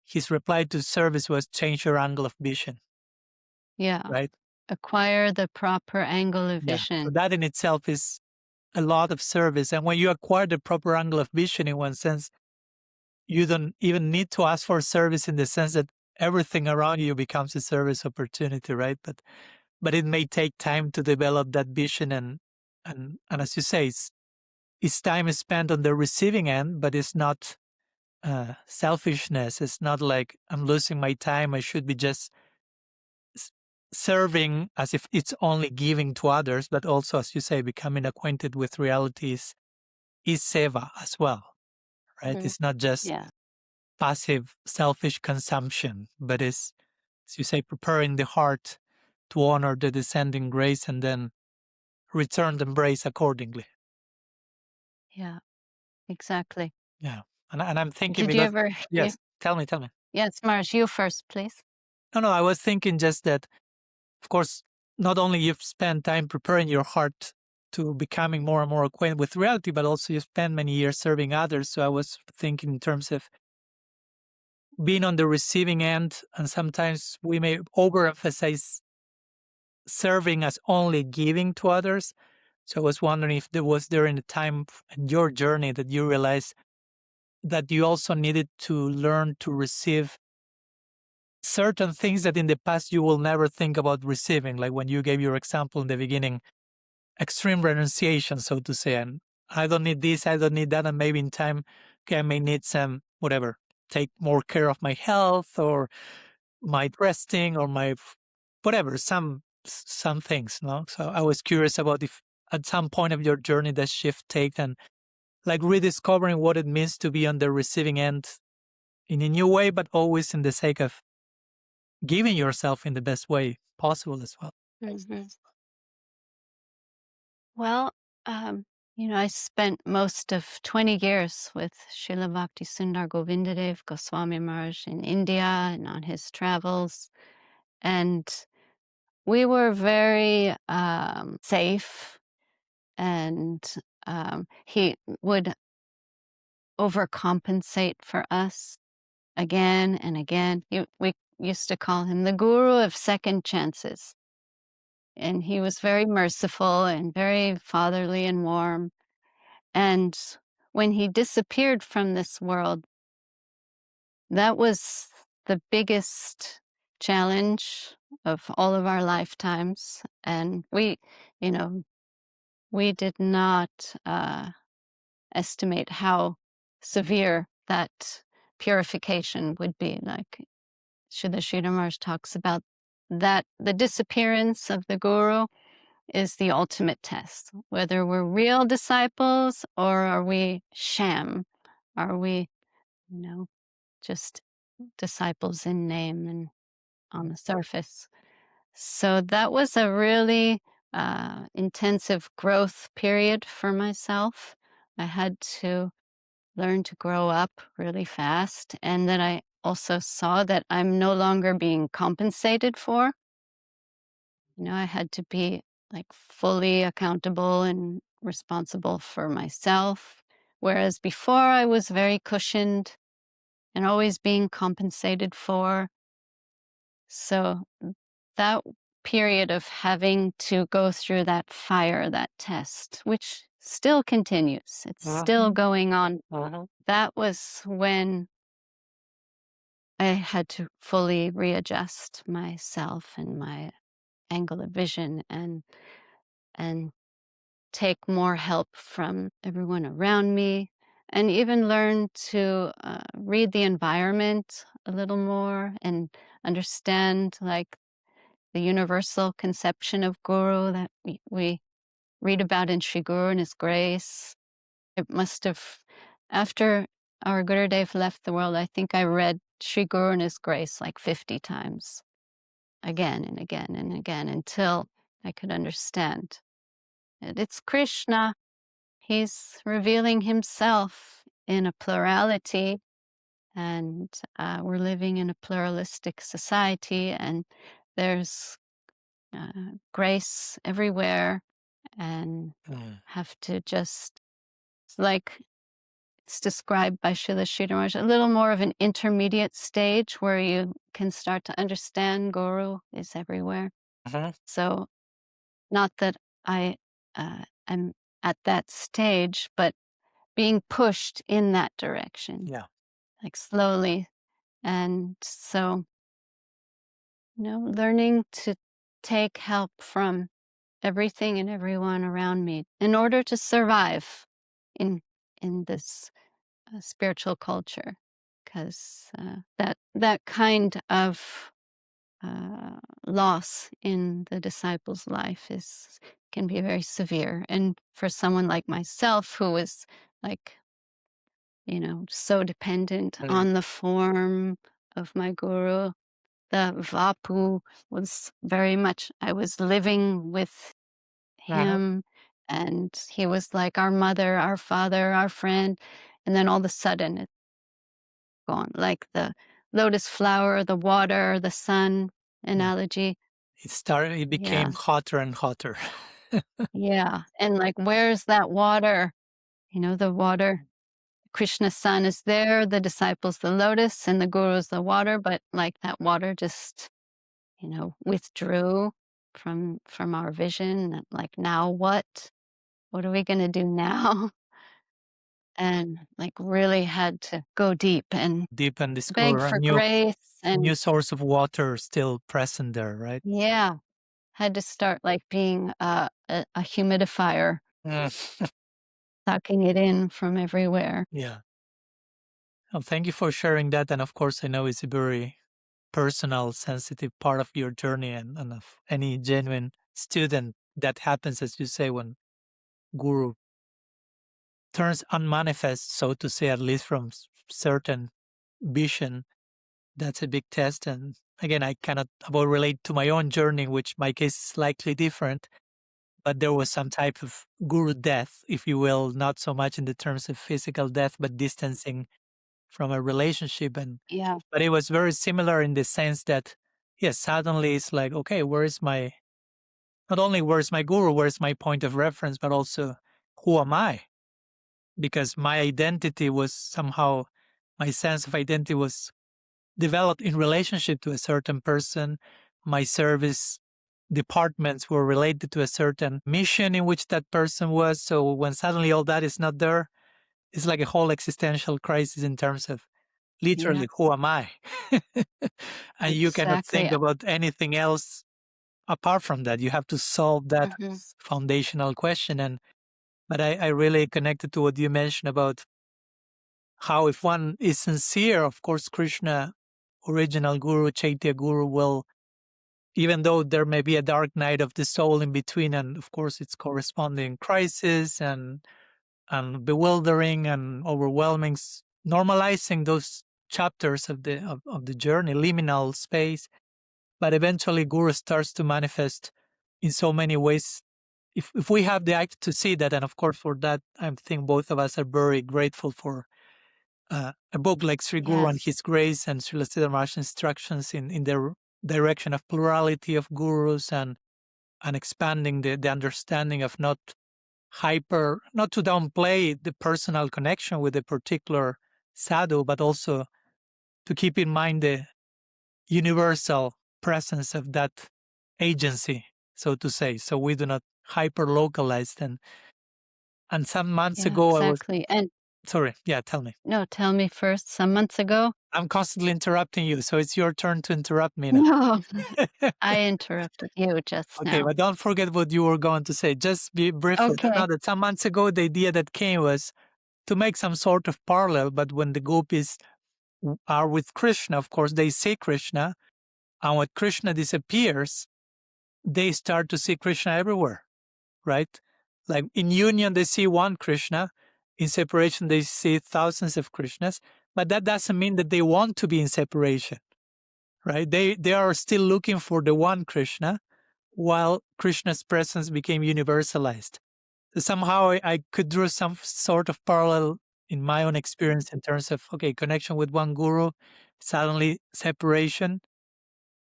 his reply to service was change your angle of vision, Yeah. right? Acquire the proper angle of Yeah. So vision. that in itself is a lot of service. And when you acquire the proper angle of vision, in one sense, you don't even need to ask for service, in the sense that everything around you becomes a service opportunity, right? But it may take time to develop that vision, and as you say, it's time is spent on the receiving end, but it's not selfishness. It's not like I'm losing my time. I should be just serving as if it's only giving to others, but also, as you say, becoming acquainted with realities is seva as well, right? It's not just passive, selfish consumption, but it's, as you say, preparing the heart to honor the descending grace and then return the embrace accordingly. Yeah, exactly. Yeah. And I'm thinking Did you because, ever? yes, tell me. Yes, Marsh, you first, please. No, I was thinking just that, of course, not only you've spent time preparing your heart to becoming more and more acquainted with reality, but also you spend many years serving others. So I was thinking in terms of being on the receiving end, and sometimes we may overemphasize serving as only giving to others. So I was wondering if there was during the time in your journey that you realized that you also needed to learn to receive certain things that in the past you will never think about receiving, like when you gave your example in the beginning, extreme renunciation, so to say, and I don't need this, I don't need that, and maybe in time, okay, I may need some, whatever, take more care of my health or my resting or my whatever, some things, no? So I was curious about if at some point of your journey that shift take and like rediscovering what it means to be on the receiving end in a new way, but always in the sake of giving yourself in the best way possible as well. Mhm. Well, I spent most of 20 years with Srila Bhaktisundar Govinda Devi Goswami Maharaj in India and on his travels. And we were very safe, and he would overcompensate for us again and again. We used to call him the guru of second chances. And he was very merciful and very fatherly and warm. And when he disappeared from this world, that was the biggest challenge of all of our lifetimes. And we did not estimate how severe that purification would be. Like Srila Maharaj talks about that the disappearance of the guru is the ultimate test, whether we're real disciples or are we sham? Are we, just disciples in name and on the surface? So that was a really intensive growth period for myself. I had to learn to grow up really fast, and then I also saw that I'm no longer being compensated for. I had to be like fully accountable and responsible for myself. Whereas before I was very cushioned and always being compensated for. So that period of having to go through that fire, that test, which still continues, it's still going on. That was when I had to fully readjust myself and my angle of vision and take more help from everyone around me, and even learn to read the environment a little more and understand like the universal conception of guru that we read about in Sri Guru and His grace. It must have, after our Gurudev left the world, I think I read Sri Guru and His grace like 50 times, again and again and again, until I could understand. And it's Krishna. He's revealing himself in a plurality, and we're living in a pluralistic society, and there's grace everywhere, and have to just, it's like it's described by Srila Maharaj, a little more of an intermediate stage where you can start to understand Guru is everywhere. So not that I am at that stage, but being pushed in that direction, like slowly. And so, learning to take help from everything and everyone around me in order to survive in this spiritual culture, because that kind of loss in the disciple's life can be very severe. And for someone like myself, who is like, so dependent on the form of my guru, the vapu was very much, I was living with him, and he was like our mother, our father, our friend. And then all of a sudden it's gone, like the lotus flower, the water, the sun analogy. It became hotter and hotter. Yeah. And like, where's that water? The water. Krishna's sun is there, the disciples the lotus, and the guru's the water, but like that water just, withdrew from our vision. And like, now what? What are we gonna do now? And like really had to go deep and beg discover for grace, a and new source of water still present there, right? yeah, had to start like being a humidifier, sucking it in from everywhere. Yeah. Well, thank you for sharing that. And of course, I know it's a very personal, sensitive part of your journey, and of any genuine student. That happens, as you say, when guru turns unmanifest, so to say, at least from certain vision. That's a big test. And again, I cannot about relate to my own journey, which my case is slightly different. But there was some type of guru death, if you will, not so much in the terms of physical death, but distancing from a relationship. Yeah, But it was very similar in the sense that, yes, suddenly it's like, okay, not only where's my guru, where's my point of reference, but also who am I? Because my identity was somehow, my sense of identity was developed in relationship to a certain person. My service departments were related to a certain mission in which that person was. So when suddenly all that is not there, it's like a whole existential crisis in terms of literally, who am I? And you cannot think exactly. about anything else apart from that. You have to solve that foundational question. But I really connected to what you mentioned about how, if one is sincere, of course, Krishna, original guru, Chaitya guru, will, even though there may be a dark night of the soul in between, and of course it's corresponding crisis and bewildering and overwhelming, normalizing those chapters of the journey, liminal space. But eventually Guru starts to manifest in so many ways. If we have the eye to see that, and of course for that, I think both of us are very grateful for a book like Sri Guru and His Grace and Srila Siddhar Maharaj's instructions in their direction of plurality of gurus and expanding the understanding of not to downplay the personal connection with a particular sadhu, but also to keep in mind the universal presence of that agency, so to say. So we do not hyper localize them. And some months ago, exactly. And sorry, yeah, tell me. no, tell me first. Some months ago, I'm constantly interrupting you, so it's your turn to interrupt me now. no, I interrupted you just Okay, now. but don't forget what you were going to say. Just be briefly. Okay. No, that some months ago, the idea that came was to make some sort of parallel, but when the gopis are with Krishna, of course, they see Krishna, and when Krishna disappears, they start to see Krishna everywhere, right? Like in union, they see one Krishna. In separation, they see thousands of Krishnas. But that doesn't mean that they want to be in separation, right? They are still looking for the one Krishna, while Krishna's presence became universalized. So somehow I could draw some sort of parallel in my own experience in terms of, okay, connection with one guru, suddenly separation,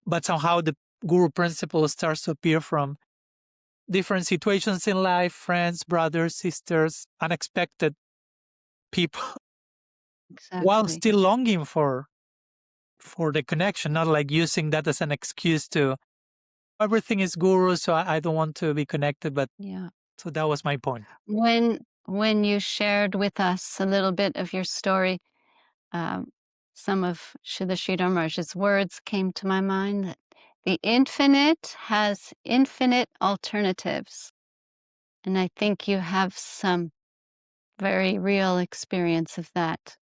but somehow the guru principle starts to appear from different situations in life, friends, brothers, sisters, unexpected people, while Exactly. still longing for the connection, not like using that as an excuse to everything is guru, so I don't want to be connected. But Yeah. so that was my point. When you shared with us a little bit of your story, some of Srila Sridhar Maharaj's words came to my mind, that the infinite has infinite alternatives. And I think you have some very real experience of that.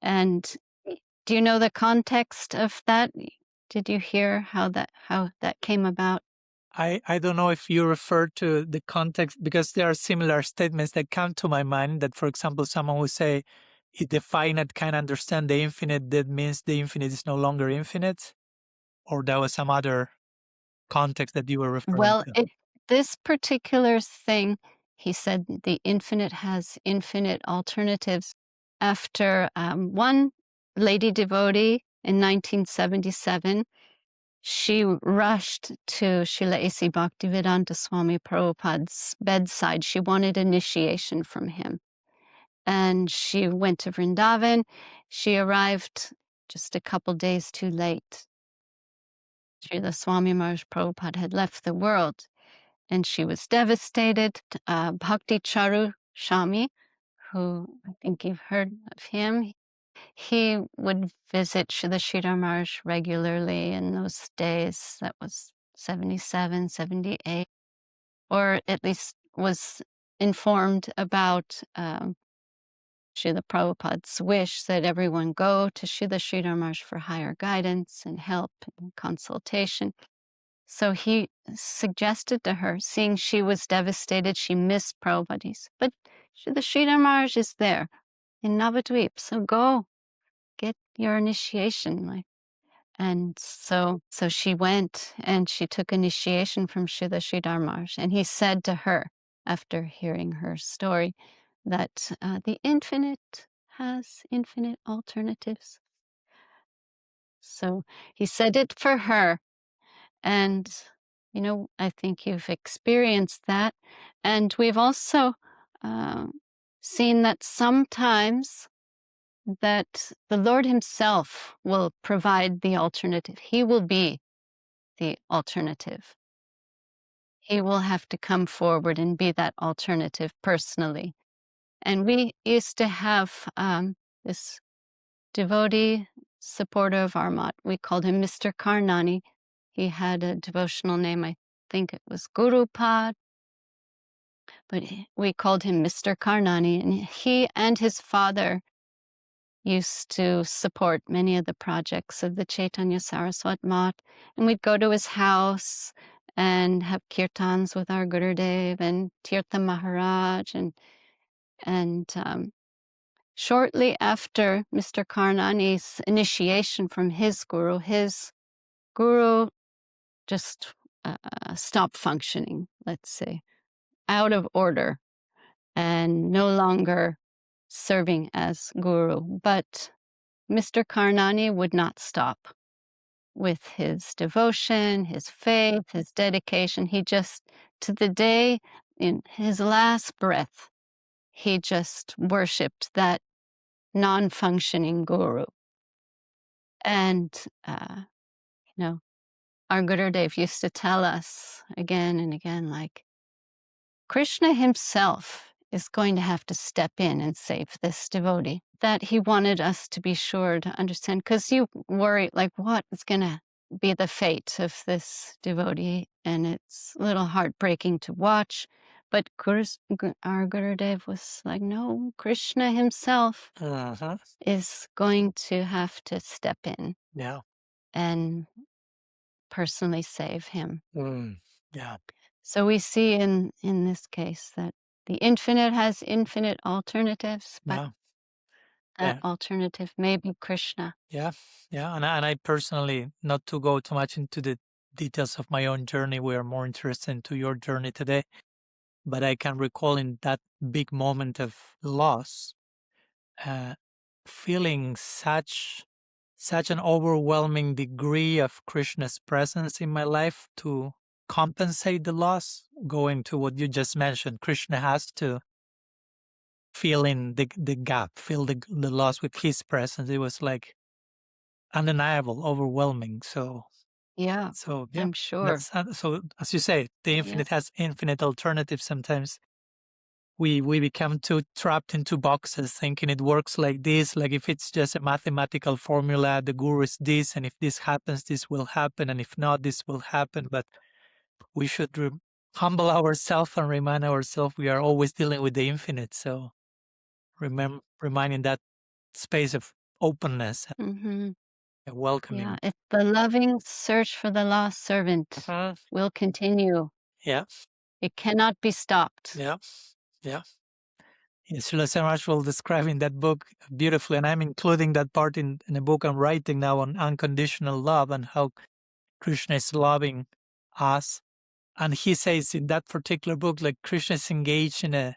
And do you know the context of that? Did you hear how that came about? I don't know if you refer to the context, because there are similar statements that come to my mind that, for example, someone would say, if the finite can understand the infinite, that means the infinite is no longer infinite? Or that was some other context that you were referring Well, to? this particular thing, he said the infinite has infinite alternatives. After one lady devotee in 1977, she rushed to Srila A.C. Bhaktivedanta Swami Prabhupada's bedside. She wanted initiation from him. And she went to Vrindavan. She arrived just a couple days too late. Srila Swami Maharaj Prabhupada had left the world, and she was devastated. Bhakti Charu Shami, who I think you've heard of him, he would visit the Sridhar Maharaj regularly in those days. That was 77, 78, or at least was informed about Srila Prabhupada's wish that everyone go to Srila Sridhar Maharaj for higher guidance and help and consultation. So he suggested to her, seeing she was devastated, she missed Prabhupada. But Srila Sridhar Maharaj is there in Navadvip, so go get your initiation. And so she went and she took initiation from Srila Sridhar Maharaj. And he said to her, after hearing her story, that the infinite has infinite alternatives. So he said it for her. And, I think you've experienced that. And we've also seen that sometimes that the Lord himself will provide the alternative. He will be the alternative. He will have to come forward and be that alternative personally. And we used to have this devotee supporter of Armat. We called him Mr. Karnani. He had a devotional name, I think it was Gurupad, but we called him Mr. Karnani. And he and his father used to support many of the projects of the Chaitanya Sarasvat Math. And we'd go to his house and have kirtans with our Gurudeva and Tirtha Maharaj. And shortly after Mr. Karnani's initiation from his guru just stopped functioning, let's say, out of order and no longer serving as guru. But Mr. Karnani would not stop with his devotion, his faith, his dedication. He just, to the day, in his last breath, he just worshipped that non-functioning guru. And, our Gurudev used to tell us again and again, like, Krishna himself is going to have to step in and save this devotee. That he wanted us to be sure to understand, because you worry, like, what is going to be the fate of this devotee? And it's a little heartbreaking to watch. But our Gurudev was like, no, Krishna himself is going to have to step in and personally save him. So we see in this case that the infinite has infinite alternatives, but that alternative may be Krishna. And I personally, not to go too much into the details of my own journey, we are more interested into your journey today, but I can recall in that big moment of loss, feeling such an overwhelming degree of Krishna's presence in my life to compensate the loss, going to what you just mentioned. Krishna has to fill in the gap, fill the loss with his presence. It was like undeniable, overwhelming. So I'm sure. So as you say, the infinite has infinite alternatives. Sometimes we become too trapped into boxes, thinking it works like this. Like if it's just a mathematical formula, the guru is this, and if this happens, this will happen, and if not, this will happen. But we should humble ourselves and remind ourselves we are always dealing with the infinite. So reminding that space of openness. welcoming. Yeah, it's the loving search for the lost servant will continue. Yeah. It cannot be stopped. Yeah. Srila Maharaj will describe in that book beautifully, and I'm including that part in a book I'm writing now on unconditional love and how Krishna is loving us. And he says in that particular book, like Krishna is engaged in the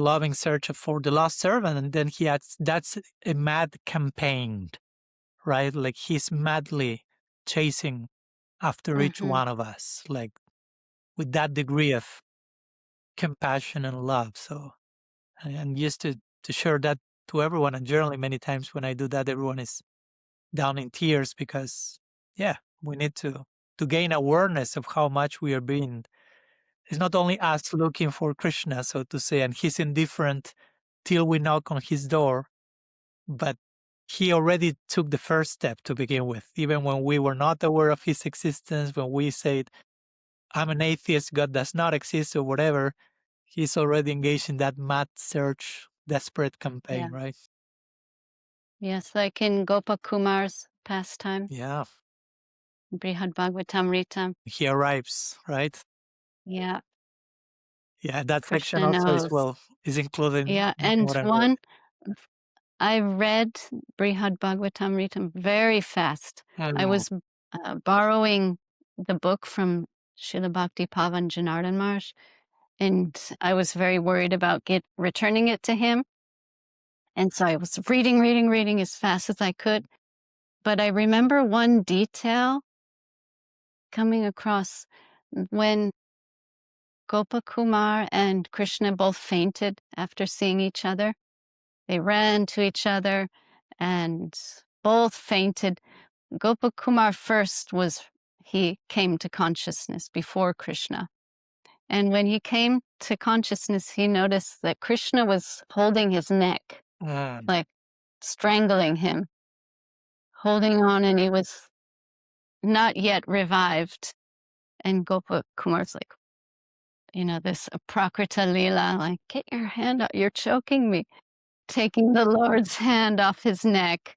loving search for the lost servant, and then he adds that's a mad campaign, right? Like he's madly chasing after each one of us, like with that degree of compassion and love. So, and used to share that to everyone, and generally many times when I do that, everyone is down in tears because, yeah, we need to gain awareness of how much we are being. It's not only us looking for Krishna, so to say, and he's indifferent till we knock on his door, but he already took the first step to begin with, even when we were not aware of his existence, when we said, I'm an atheist, God does not exist, or whatever, he's already engaged in that mad search, desperate campaign, right? Yes, like in Gopakumar's pastime. Yeah. Brihad Bhagavatamrita. He arrives, right? Yeah. Yeah, that section Krishna also knows. is included Yeah, in and what I wrote. I read Brihad Bhagavatamrita very fast. I was borrowing the book from Srila Bhakti Pavan Janardhan Maharaj, and I was very worried about returning it to him. And so I was reading as fast as I could. But I remember one detail coming across when Gopakumar and Krishna both fainted after seeing each other. They ran to each other and both fainted. Gopakumar first he came to consciousness before Krishna. And when he came to consciousness, he noticed that Krishna was holding his neck, like strangling him, holding on, and he was not yet revived. And Gopakumar's like, this Prakrita Lila, like, get your hand out, you're choking me. Taking the Lord's hand off his neck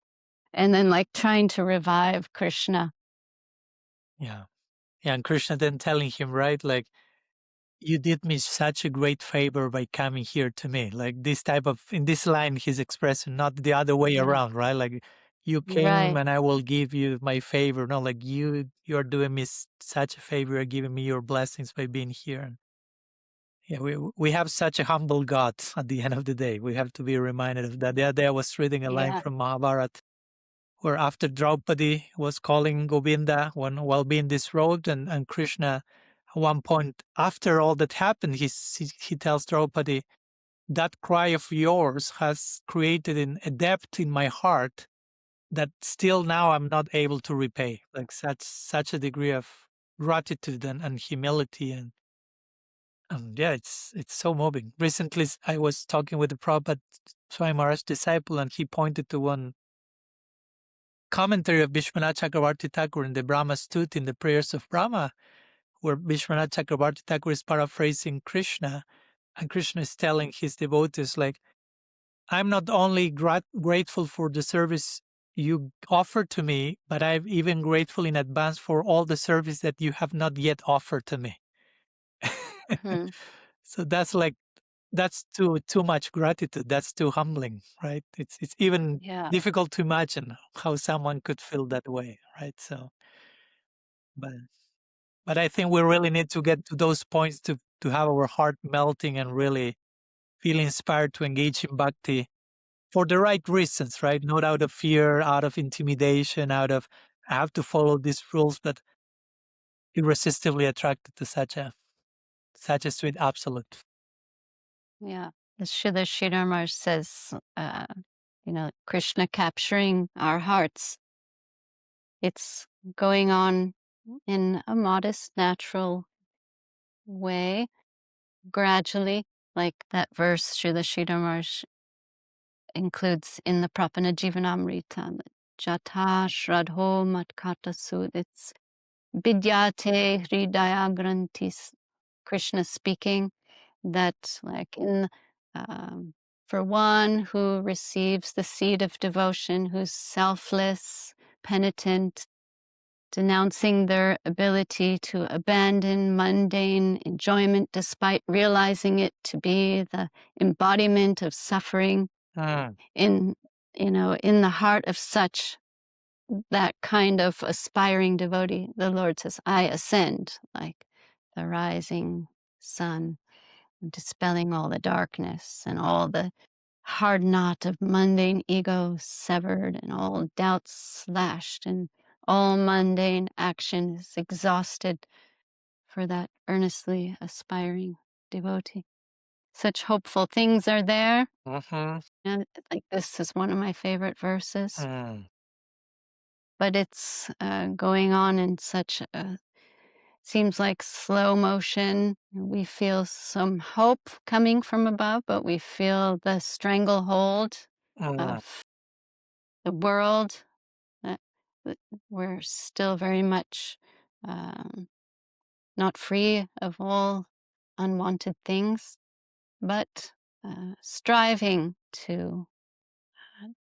and then like trying to revive Krishna. Yeah. Yeah, and Krishna then telling him, right, like, you did me such a great favor by coming here to me. Like this type of, in this line, he's expressing not the other way around, right? Like you came and I will give you my favor. No, like you're doing me such a favor, you're giving me your blessings by being here. Yeah, we have such a humble God at the end of the day. We have to be reminded of that. The other day I was reading a line from Mahabharata where after Draupadi was calling Govinda while being disrobed, and Krishna at one point after all that happened, he tells Draupadi, that cry of yours has created a depth in my heart that still now I'm not able to repay. Like such a degree of gratitude and humility and yeah, it's so moving. Recently, I was talking with the Prabhupada Swami Maharaj disciple, and he pointed to one commentary of Vishwanath Chakravarti Thakur in the Brahma Stuti in the Prayers of Brahma, where Vishwanath Chakravarti Thakur is paraphrasing Krishna, and Krishna is telling his devotees, like, I'm not only grateful for the service you offer to me, but I'm even grateful in advance for all the service that you have not yet offered to me. So that's too much gratitude. That's too humbling, right? It's even difficult to imagine how someone could feel that way, right? So, but I think we really need to get to those points to have our heart melting and really feel inspired to engage in bhakti for the right reasons, right? Not out of fear, out of intimidation, out of I have to follow these rules, but irresistibly attracted to such a sweet absolute. Yeah. As Srila Sridhar Maharaj says, Krishna capturing our hearts. It's going on in a modest, natural way, gradually, like that verse Srila Sridhar Maharaj includes in the Prapana Jivanamrita, Jata Shradho Matkata Sud. It's Vidyate Hridaya Grantis, Krishna speaking, that like for one who receives the seed of devotion, who's selfless, penitent, denouncing their ability to abandon mundane enjoyment despite realizing it to be the embodiment of suffering. In the heart of such that kind of aspiring devotee, the Lord says, I ascend like the rising sun, dispelling all the darkness and all the hard knot of mundane ego severed and all doubts slashed and all mundane action is exhausted for that earnestly aspiring devotee. Such hopeful things are there. And like this is one of my favorite verses. But it's going on in such a, seems like slow motion. We feel some hope coming from above, but we feel the stranglehold of the world. We're still very much not free of all unwanted things, but striving to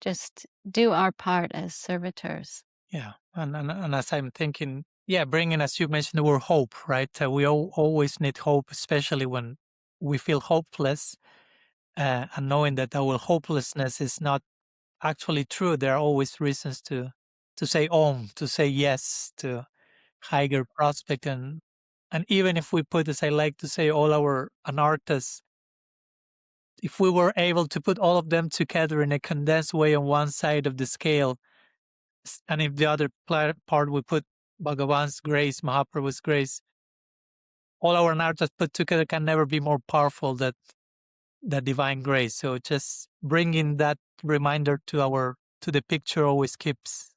just do our part as servitors. Yeah, and as I'm thinking, bringing, as you mentioned, the word hope, right? We always need hope, especially when we feel hopeless, and knowing that our hopelessness is not actually true. There are always reasons to say om, to say yes to higher prospect, and even if we put, as I like to say, all our anarthas, if we were able to put all of them together in a condensed way on one side of the scale, and if the other part we put Bhagavan's grace, Mahaprabhu's grace, all our anarthas put together can never be more powerful than that divine grace. So just bringing that reminder to the picture always keeps,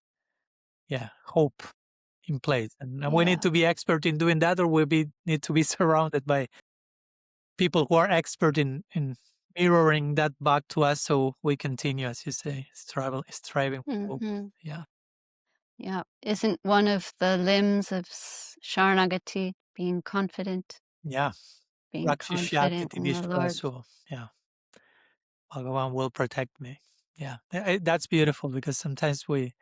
hope in place. And we need to be expert in doing that, or need to be surrounded by people who are expert in mirroring that back to us, so we continue, as you say, striving for hope. Yeah. Isn't one of the limbs of Sharanagati being confident? Yeah. Being confident in the Lord. Bhagavan will protect me. Yeah. That's beautiful, because sometimes we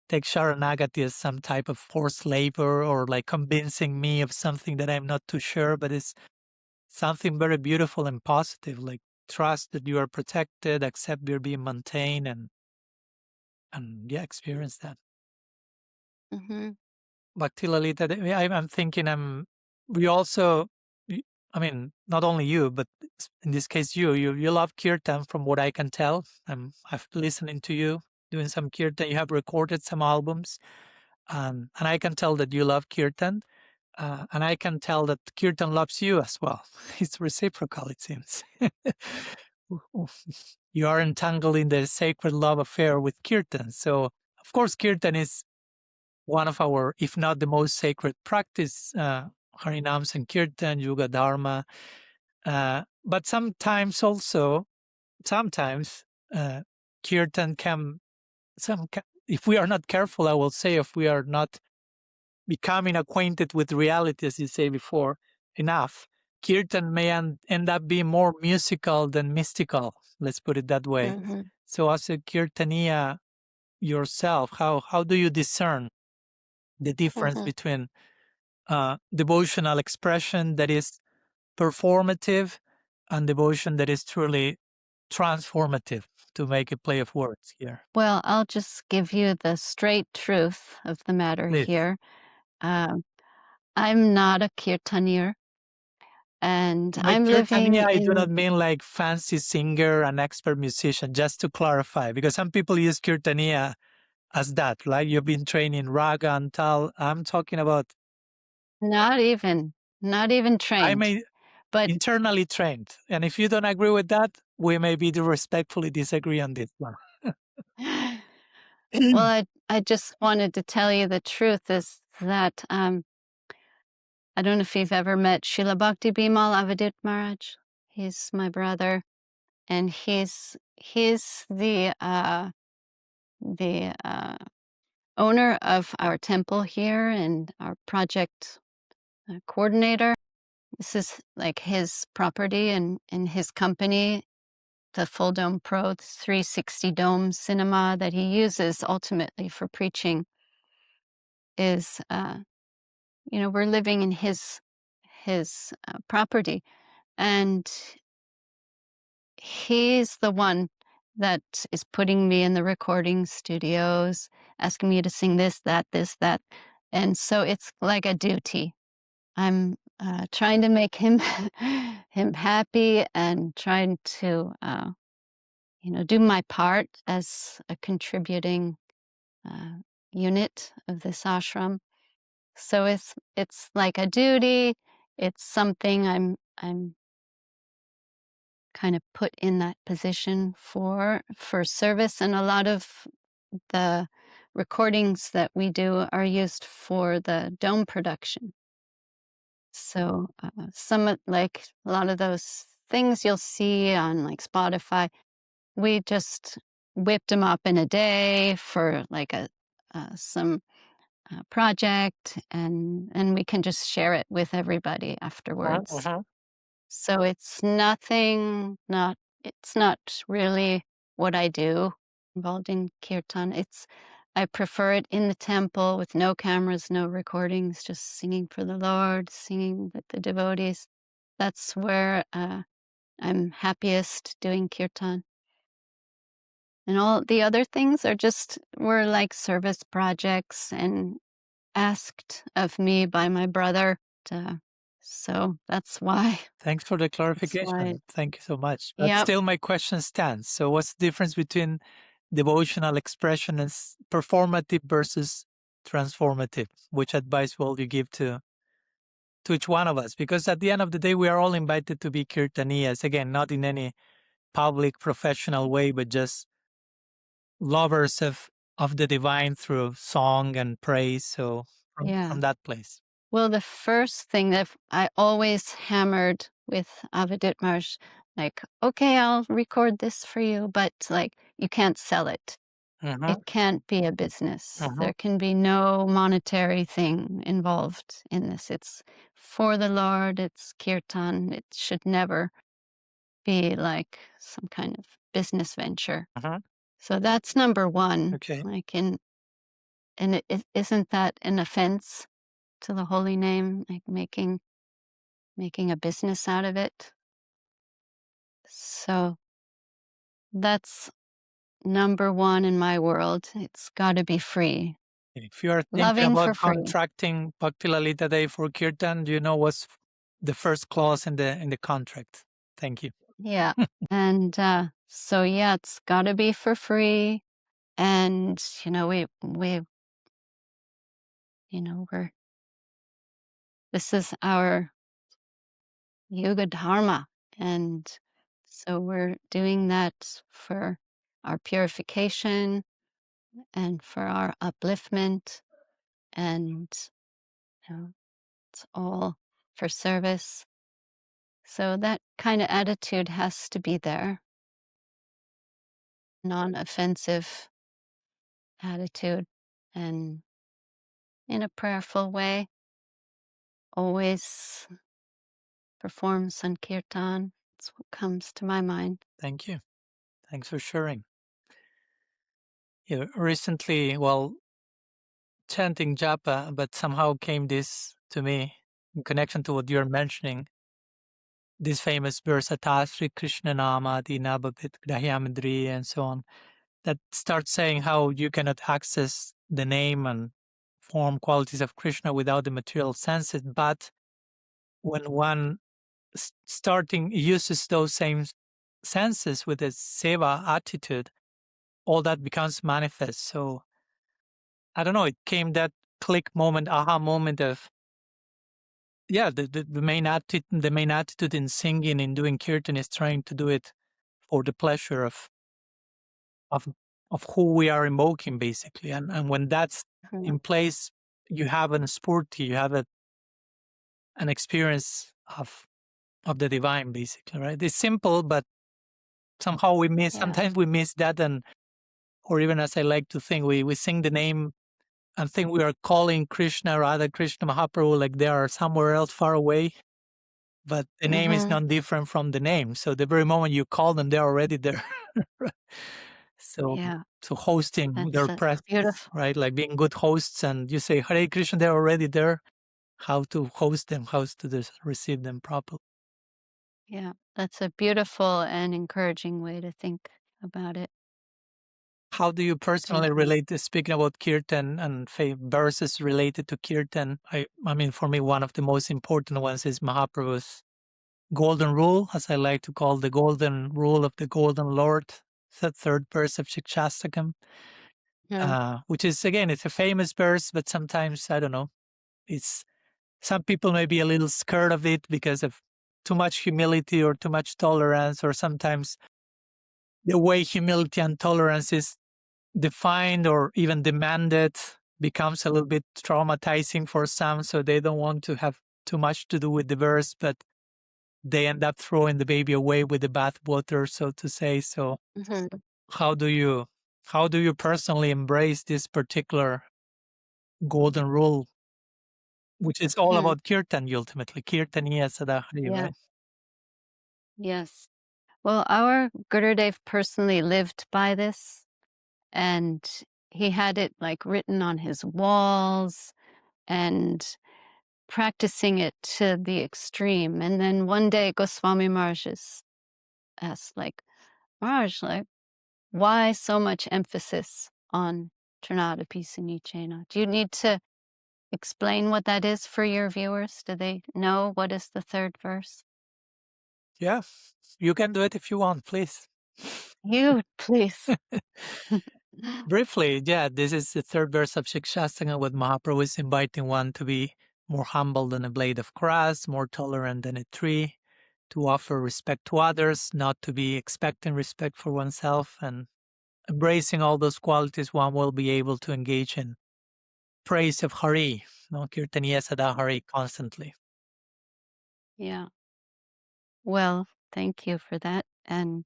take Sharanagati as some type of forced labor, or like convincing me of something that I'm not too sure, but it's something very beautiful and positive, like trust that you are protected, accept you're being maintained, and experience that. Bhakti Lalita, I'm thinking, we also, I mean, not only you, but in this case, you love Kirtan from what I can tell. I've listening to you doing some Kirtan. You have recorded some albums, and I can tell that you love Kirtan, and I can tell that Kirtan loves you as well. It's reciprocal, it seems. You are entangled in the sacred love affair with Kirtan. So, of course, Kirtan is one of our, if not the most sacred practice, Harinams and Kirtan, Yuga Dharma. But sometimes Kirtan can, if we are not careful, I will say, if we are not becoming acquainted with reality, as you say before, enough, Kirtan may end up being more musical than mystical. Let's put it that way. So as a Kirtaniya yourself, how do you discern the difference between devotional expression that is performative and devotion that is truly transformative, to make a play of words here? Well, I'll just give you the straight truth of the matter here. I'm not a kirtanier, and I'm living I do not mean like fancy singer and expert musician, just to clarify, because some people use kirtaniya as that, like you've been training raga and tal. I'm talking about not even trained, but internally trained. And if you don't agree with that, we may be respectfully disagree on this one. Well, I just wanted to tell you the truth is that I don't know if you've ever met Srila Bhakti Bimal Avadut Maharaj. He's my brother, and he's the owner of our temple here and our project coordinator. This is like his property and his company, the Full Dome Pro 360 Dome Cinema that he uses ultimately for preaching. is, we're living in his property, and he's the one that is putting me in the recording studios, asking me to sing this, that, and so it's like a duty. I'm trying to make him him happy and trying to do my part as a contributing uh, unit of this ashram. So it's like a duty. It's something I'm kind of put in that position for service, and a lot of the recordings that we do are used for the dome production. So like a lot of those things you'll see on like Spotify, we just whipped them up in a day for like some project, and we can just share it with everybody afterwards. So it's not really what I do involved in kirtan. I prefer it in the temple with no cameras, no recordings, just singing for the Lord, singing with the devotees. That's where I'm happiest doing kirtan. And all the other things were like service projects and asked of me by my brother. So that's why. Thanks for the clarification. Thank you so much. But Yep. still, my question stands. So, what's the difference between devotional expression and performative versus transformative? Which advice will you give to each one of us? Because at the end of the day, we are all invited to be kirtaniyas. Again, not in any public, professional way, but just lovers of the divine through song and praise. So, from that place. Well, the first thing that I always hammered with Avadut Maharaj, like, okay, I'll record this for you, but like, you can't sell it. It can't be a business. There can be no monetary thing involved in this. It's for the Lord, it's kirtan. It should never be like some kind of business venture. So that's number one. Okay. Like, and isn't that an offense to the holy name, like making a business out of it? So that's number one in my world. It's got to be free. If you are thinking Loving about for free. contracting Bhakti Lalita Devi for Kirtan, do you know what's the first clause in the contract? Thank you. Yeah. And so yeah, it's got to be for free. And this is our yoga dharma, and so we're doing that for our purification and for our upliftment, and it's all for service. So that kind of attitude has to be there. Non-offensive attitude, and in a prayerful way. Always perform Sankirtan. That's what comes to my mind. Thank you. Thanks for sharing. Recently, chanting japa, but somehow came this to me in connection to what you're mentioning. This famous verse, Atasri Krishna Nama, Dinabhabit Grahyamidri, and so on, that starts saying how you cannot access the name and form qualities of Krishna without the material senses. But when one uses those same senses with a seva attitude, all that becomes manifest. So I don't know, it came that click moment, aha moment of, the main attitude in singing, in doing kirtan, is trying to do it for the pleasure of who we are invoking, basically. And when that's in place, you have an spurti, you have an experience of the divine, basically, right? It's simple, but somehow we miss. Sometimes we miss that, or even, as I like to think, we sing the name and think we are calling Krishna, Radha, Krishna, Mahaprabhu, like they are somewhere else far away. But the name is not different from the name. So the very moment you call them, they're already there. So, Yeah, so hosting that's their presence, beautiful. right? Like being good hosts, and you say Hare Krishna, they're already there. How to host them, how to receive them properly. Yeah, that's a beautiful and encouraging way to think about it. How do you personally Thank you. relate to speaking about Kirtan and verses related to Kirtan? I mean, for me, one of the most important ones is Mahaprabhu's golden rule, as I like to call the golden rule of the golden Lord, the third verse of Shikshastakam, Hmm. which is, again, it's a famous verse, but sometimes, I don't know, it's some people may be a little scared of it because of too much humility or too much tolerance, or sometimes the way humility and tolerance is defined or even demanded becomes a little bit traumatizing for some, so they don't want to have too much to do with the verse, but they end up throwing the baby away with the bathwater, so to say. So Hmm. how do you personally embrace this particular golden rule, which is all Hmm. about kirtan ultimately? Kirtaniya sadahari, Yeah. right? Yes. Well, our Gurudev personally lived by this, and he had it like written on his walls and practicing it to the extreme. And then one day Goswami Maharaj asked, like, Maharaj, like, why so much emphasis on Trinadapi Sinichena? Do you need to explain what that is for your viewers? Do they know what is the third verse? Yeah, you can do it if you want, please. You, please. Briefly, yeah, this is the third verse of Shikshastakam, what Mahaprabhu is inviting one to be more humble than a blade of grass, more tolerant than a tree, to offer respect to others, not to be expecting respect for oneself, and embracing all those qualities, one will be able to engage in praise of Hari, no, Kirtaniya Sada Hari, constantly. Yeah. Well, thank you for that. And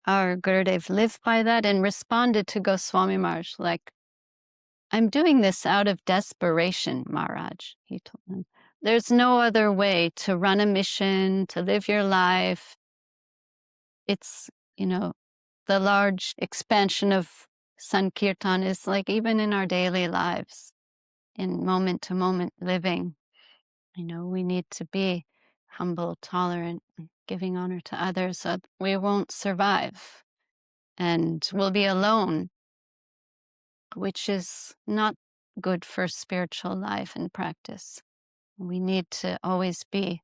our Gurudev lived by that and responded to Goswami Maharaj like, I'm doing this out of desperation, Maharaj, he told him. There's no other way to run a mission, to live your life. It's, the large expansion of Sankirtan is like even in our daily lives, in moment to moment living, we need to be humble, tolerant, giving honor to others, so we won't survive and we'll be alone, which is not good for spiritual life and practice. We need to always be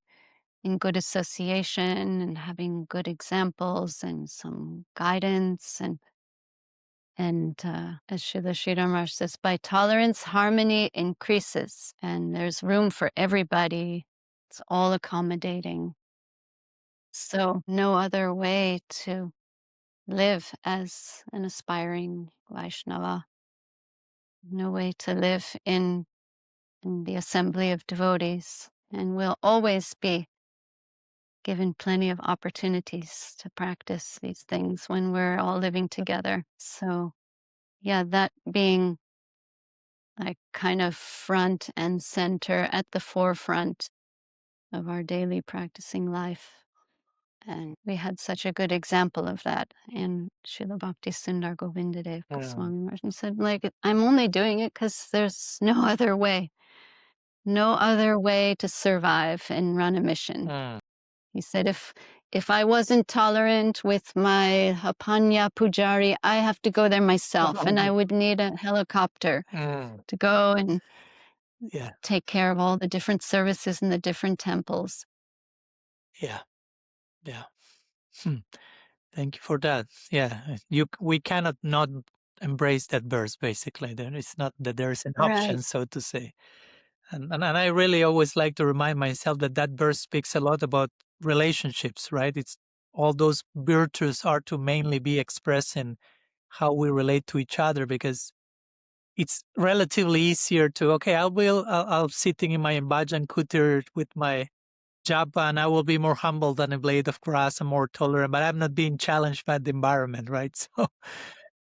in good association and having good examples and some guidance. And as Srila Sridhar Maharaj says, by tolerance, harmony increases, and there's room for everybody. It's all accommodating. So no other way to live as an aspiring Vaishnava, no way to live in the assembly of devotees. And we'll always be given plenty of opportunities to practice these things when we're all living together. So yeah, that being like kind of front and center at the forefront of our daily practicing life. And we had such a good example of that in Srila Bhaktisundar Govinda Devi Swami Maharaj. He said, like, I'm only doing it because there's no other way to survive and run a mission. He said, if I wasn't tolerant with my Hapanya Pujari, I have to go there myself, and I would need a helicopter to go and take care of all the different services in the different temples. Yeah. Thank you for that. Yeah, we cannot not embrace that verse. Basically, there it's not that there's an option, Right. so to say. And I really always like to remind myself that verse speaks a lot about relationships, right? It's all those virtues are to mainly be expressed in how we relate to each other, because it's relatively easier to, okay, I'll sitting in my bhajan kutir with my japa, and I will be more humble than a blade of grass and more tolerant, but I'm not being challenged by the environment, right?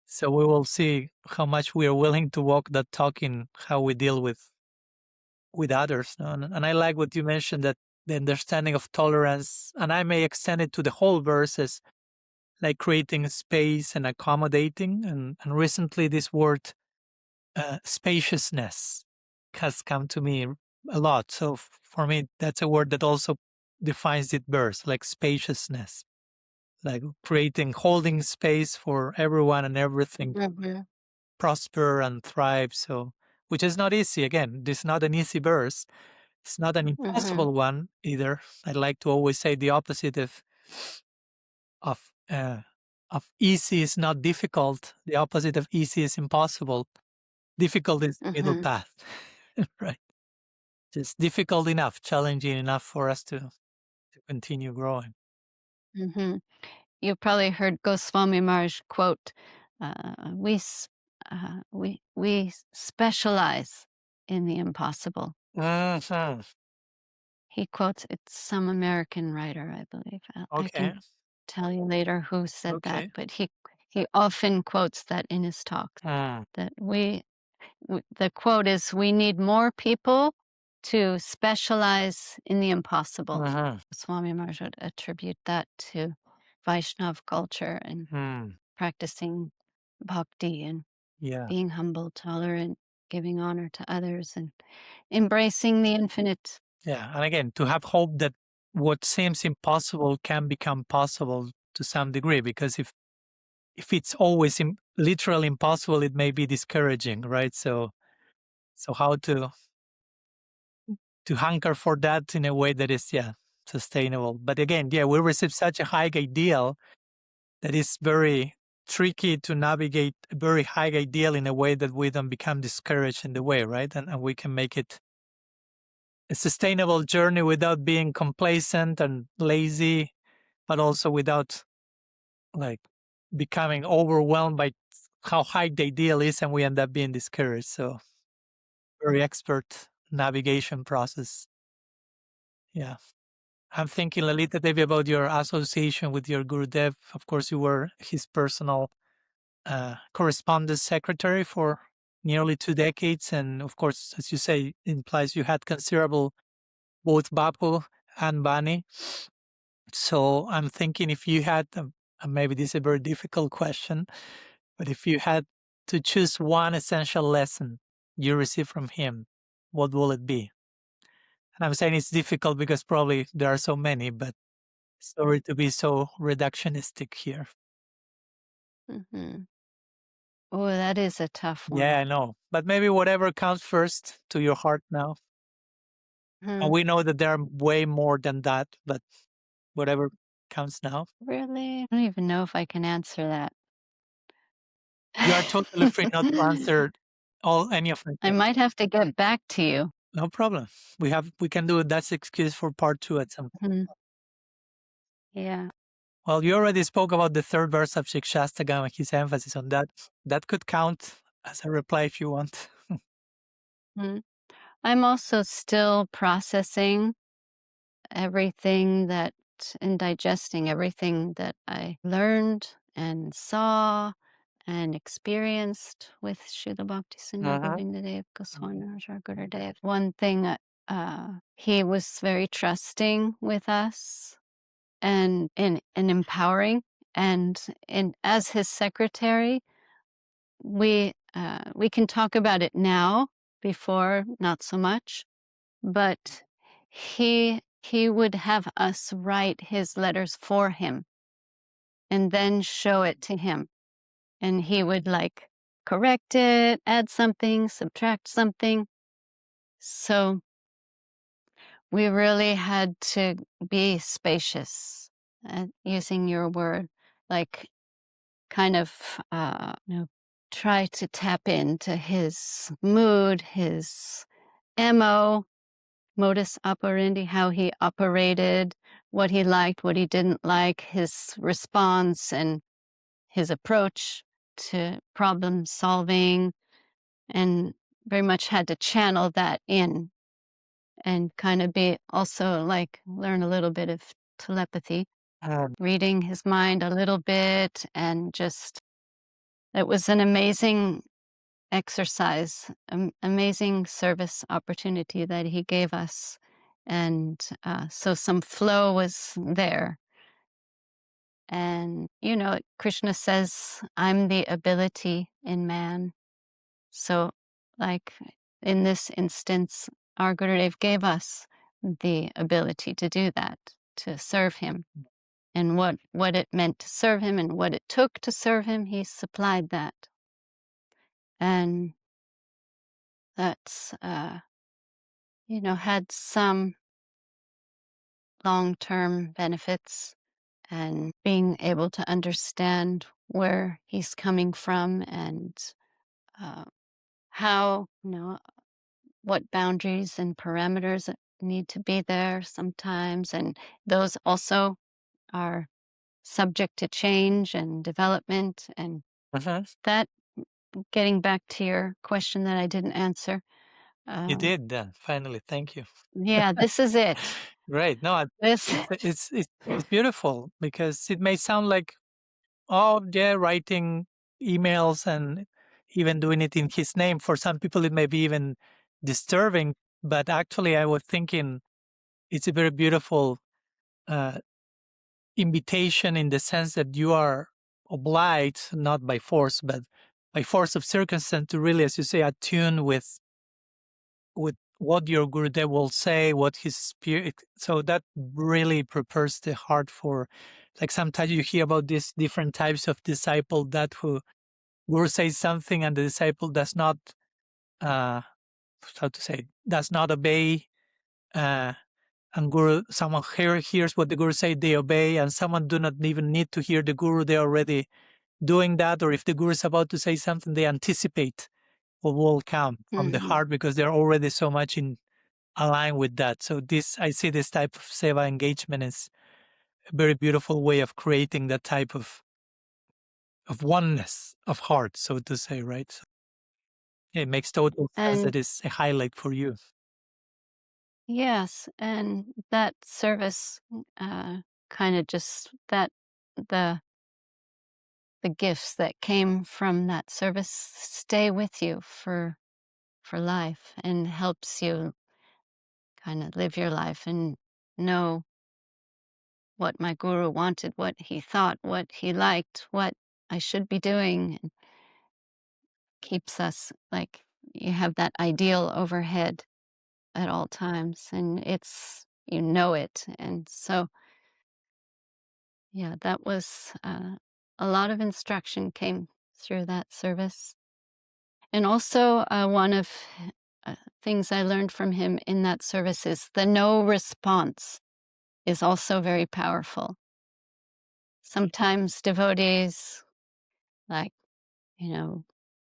So we will see how much we are willing to walk that talk in how we deal with others. No? And I like what you mentioned, that the understanding of tolerance, and I may extend it to the whole verses, like creating space and accommodating. And recently this word spaciousness has come to me a lot. So for me, that's a word that also defines it best, like spaciousness, like creating, holding space for everyone and everything Mhm. prosper and thrive. So, which is not easy. Again, this is not an easy verse. It's not an Mhm. impossible one either. I like to always say the opposite of easy is not difficult. The opposite of easy is impossible. Difficult is the middle Mhm. path, right? Just difficult enough, challenging enough for us to continue growing. Mhm. You probably heard Goswami Maharaj quote, we specialize in the impossible." Mhm. He quotes, it's some American writer, I believe. I Okay. can tell you later who said that, Okay. but he often quotes that in his talks. Mm. That the quote is, "We need more people to specialize in the impossible." Mhm. Swami Maharaj would attribute that to Vaishnava culture and Mm. practicing bhakti and Yeah. being humble, tolerant, giving honor to others, and embracing the infinite. Yeah. And again, to have hope that what seems impossible can become possible to some degree, because if it's always literally impossible, it may be discouraging, right? So how to hunker for that in a way that is, yeah, sustainable. But again, yeah, we receive such a high ideal that is very tricky to navigate a very high ideal in a way that we don't become discouraged in the way, right? And we can make it a sustainable journey without being complacent and lazy, but also without like becoming overwhelmed by how high the ideal is and we end up being discouraged. So very expert navigation process. Yeah. I'm thinking, Lalita Devi, about your association with your Gurudev. Of course, you were his personal correspondence secretary for nearly 2 decades. And of course, as you say, implies you had considerable both Bapu and Bani. So I'm thinking, if you had, maybe this is a very difficult question, but if you had to choose one essential lesson you received from him, what will it be? And I'm saying it's difficult because probably there are so many, but sorry to be so reductionistic here. Mhm. Oh, that is a tough one. Yeah, I know. But maybe whatever comes first to your heart now. And Mhm. we know that there are way more than that, but whatever comes now. Really? I don't even know if I can answer that. You are totally free not to answer any of my I questions. might have to get back to you. No problem. We can do it. That's excuse for part 2 at some point. Mhm. Yeah. Well, you already spoke about the third verse of Shikshastakam and his emphasis on that. That could count as a reply if you want. Mhm. I'm also still processing everything that and digesting everything that I learned and saw and experienced with Srila Bhaktisundar Uh-huh. Govinda Dev Goswami Maharaj, our Gurudev. One thing, he was very trusting with us and empowering. And as his secretary, we can talk about it now. Before, not so much, but he would have us write his letters for him and then show it to him, and he would like correct it, add something, subtract something. So we really had to be spacious, using your word, like kind of try to tap into his mood, his MO, modus operandi, how he operated, what he liked, what he didn't like, his response and his approach to problem solving, and very much had to channel that in and kind of be also like learn a little bit of telepathy, Um, reading his mind a little bit, and just it was an amazing exercise, amazing service opportunity that he gave us. And so some flow was there. And, Krishna says, I'm the ability in man. So, like in this instance, our Gurudev gave us the ability to do that, to serve him. And what it meant to serve him and what it took to serve him, he supplied that. And that's, had some long-term benefits, and being able to understand where he's coming from and how, what boundaries and parameters need to be there sometimes. And those also are subject to change and development. And that, getting back to your question that I didn't answer. You did, finally. Thank you. Yeah, this is it. Right. No, This, it's beautiful because it may sound like, oh, yeah, writing emails and even doing it in his name. For some people, it may be even disturbing. But actually, I was thinking it's a very beautiful invitation in the sense that you are obliged, not by force, but by force of circumstance, to really, as you say, attune with what your Gurudev will say, what his spirit. So that really prepares the heart for, like sometimes you hear about these different types of disciple that who Guru says something and the disciple does not, does not obey. And someone hears what the Guru say, they obey, and someone do not even need to hear the Guru, they're already doing that. Or if the Guru is about to say something, they anticipate what will come from the heart because they're already so much in align with that. So I see this type of seva engagement is a very beautiful way of creating that type of oneness of heart, so to say, right? So, it makes total sense that it's a highlight for you. Yes, and that service kind of just the gifts that came from that service stay with you for life and helps you kind of live your life and know what my guru wanted, what he thought, what he liked, what I should be doing, and keeps us like you have that ideal overhead at all times, and it's it. And so, yeah, that was a lot of instruction came through that service. And also, one of things I learned from him in that service is the no response is also very powerful. Sometimes devotees, like,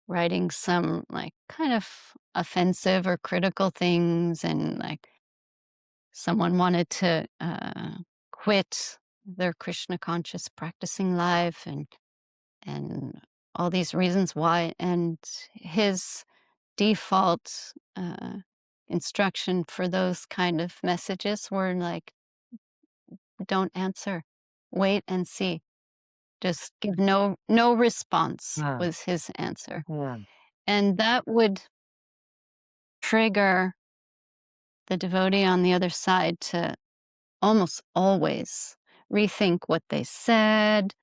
writing some like kind of offensive or critical things, and like someone wanted to quit their Krishna conscious practicing life, and all these reasons why. And his default instruction for those kind of messages were like, don't answer, wait and see, just give no response, was his answer. And that would trigger the devotee on the other side to almost always rethink what they said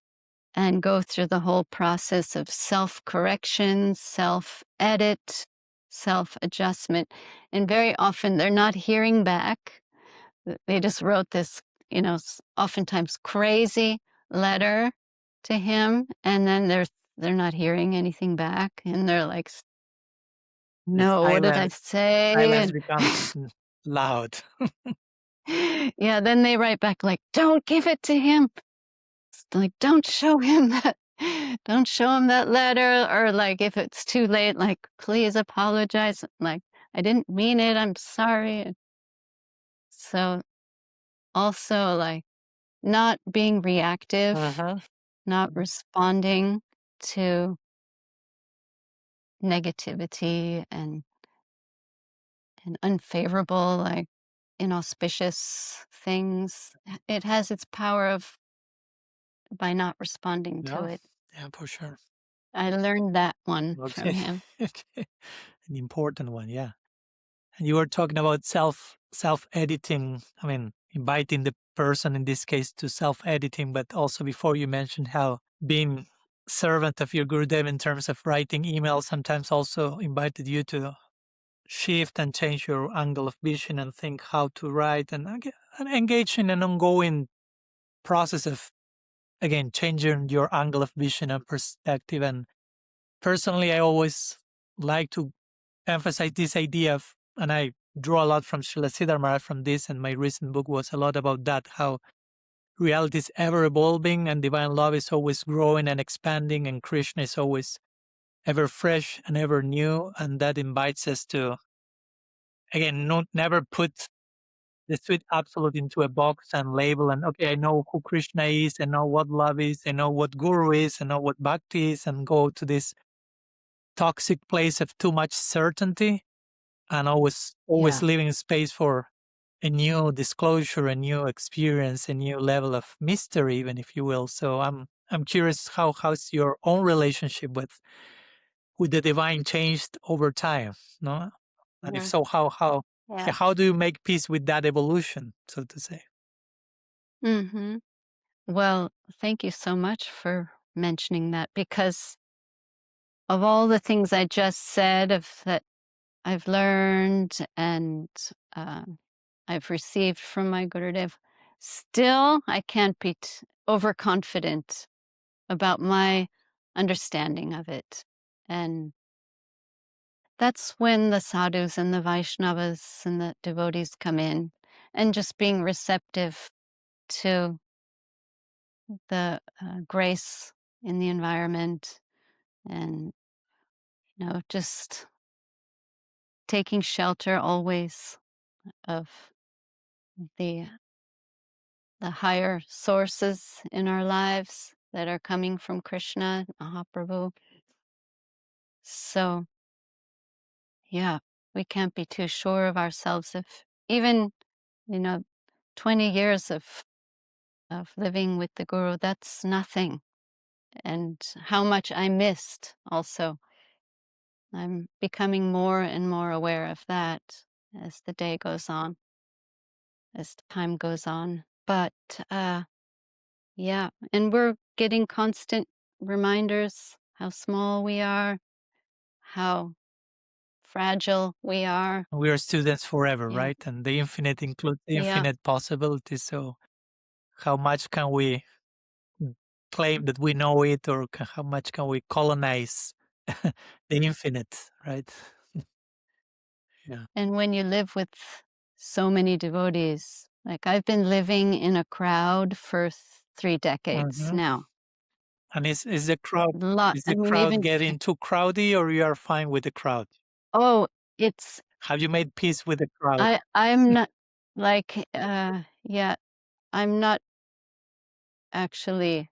and go through the whole process of self-correction, self-edit, self-adjustment. And very often they're not hearing back. They just wrote this, oftentimes crazy letter to him, and then they're not hearing anything back, and they're like, no, what did I say? Silence becomes loud. Yeah, then they write back like, don't give it to him. Like, don't show him that. Don't show him that letter. Or like, if it's too late, like, please apologize. Like, I didn't mean it. I'm sorry. So also like not being reactive, not responding to negativity and unfavorable, like inauspicious things. It has its power of by not responding to it. Yeah, for sure. I learned that one from him. An important one, yeah. And you were talking about self-editing. I mean, inviting the person, in this case, to self-editing. But also before you mentioned how being servant of your Gurudeva in terms of writing emails sometimes also invited you to shift and change your angle of vision and think how to write and engage in an ongoing process of, again, changing your angle of vision and perspective. And personally, I always like to emphasize this idea of, and I draw a lot from Srila Siddhar Maharaj from this, and my recent book was a lot about that, how reality is ever evolving and divine love is always growing and expanding, and Krishna is always ever fresh and ever new. And that invites us to, again, never put the sweet absolute into a box and label and, okay, I know who Krishna is, I know what love is, I know what guru is, I know what bhakti is, and go to this toxic place of too much certainty and always leaving space for a new disclosure, a new experience, a new level of mystery, even, if you will. So I'm curious how's your own relationship with the divine changed over time, no? And if so, how do you make peace with that evolution, so to say? Mm-hmm. Well, thank you so much for mentioning that, because of all the things I just said that I've learned and I've received from my Gurudev, still I can't be overconfident about my understanding of it. And that's when the sadhus and the Vaishnavas and the devotees come in, and just being receptive to the grace in the environment, and just taking shelter always of the higher sources in our lives that are coming from Krishna, Mahaprabhu. So, yeah, we can't be too sure of ourselves if even, 20 years of living with the Guru, that's nothing. And how much I missed also. I'm becoming more and more aware of that as the day goes on, as time goes on. But yeah, and we're getting constant reminders how small we are, how fragile we are. We are students forever, Yeah. right? And the infinite includes Yeah. infinite possibilities. So how much can we claim that we know it, or how much can we colonize the infinite, right? Yeah. And when you live with so many devotees, like I've been living in a crowd for 3 decades now. And is the crowd Even getting too crowdy, or you are fine with the crowd? Oh, it's Have you made peace with the crowd? I'm not like yeah, I'm not actually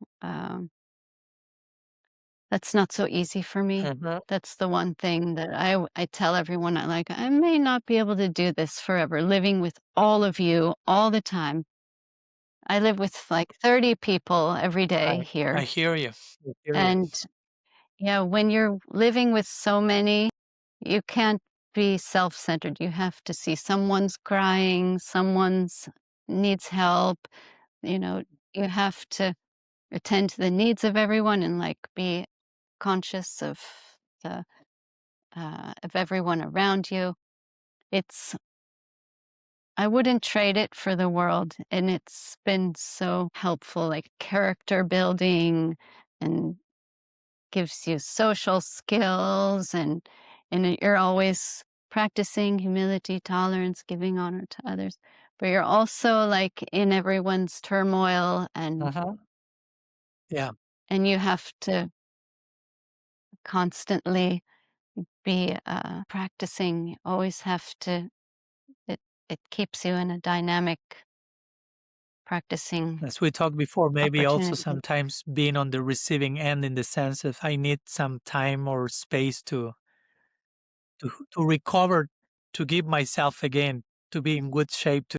that's not so easy for me. That's the one thing that I tell everyone. I may not be able to do this forever, living with all of you all the time. I live with like 30 people every day here. I hear you. And yeah, when you're living with so many, you can't be self-centered. You have to see someone's crying, someone's needs help. You have to attend to the needs of everyone and be conscious of the of everyone around you. I wouldn't trade it for the world, and it's been so helpful, like character building, and gives you social skills, and you're always practicing humility, tolerance, giving honor to others. But you're also like in everyone's turmoil, and Yeah. and you have to constantly be practicing. You always have to. It keeps you in a dynamic practicing. As we talked before, maybe also opportunity. sometimes being on the receiving end, in the sense of I need some time or space to recover, to give myself again, to be in good shape, to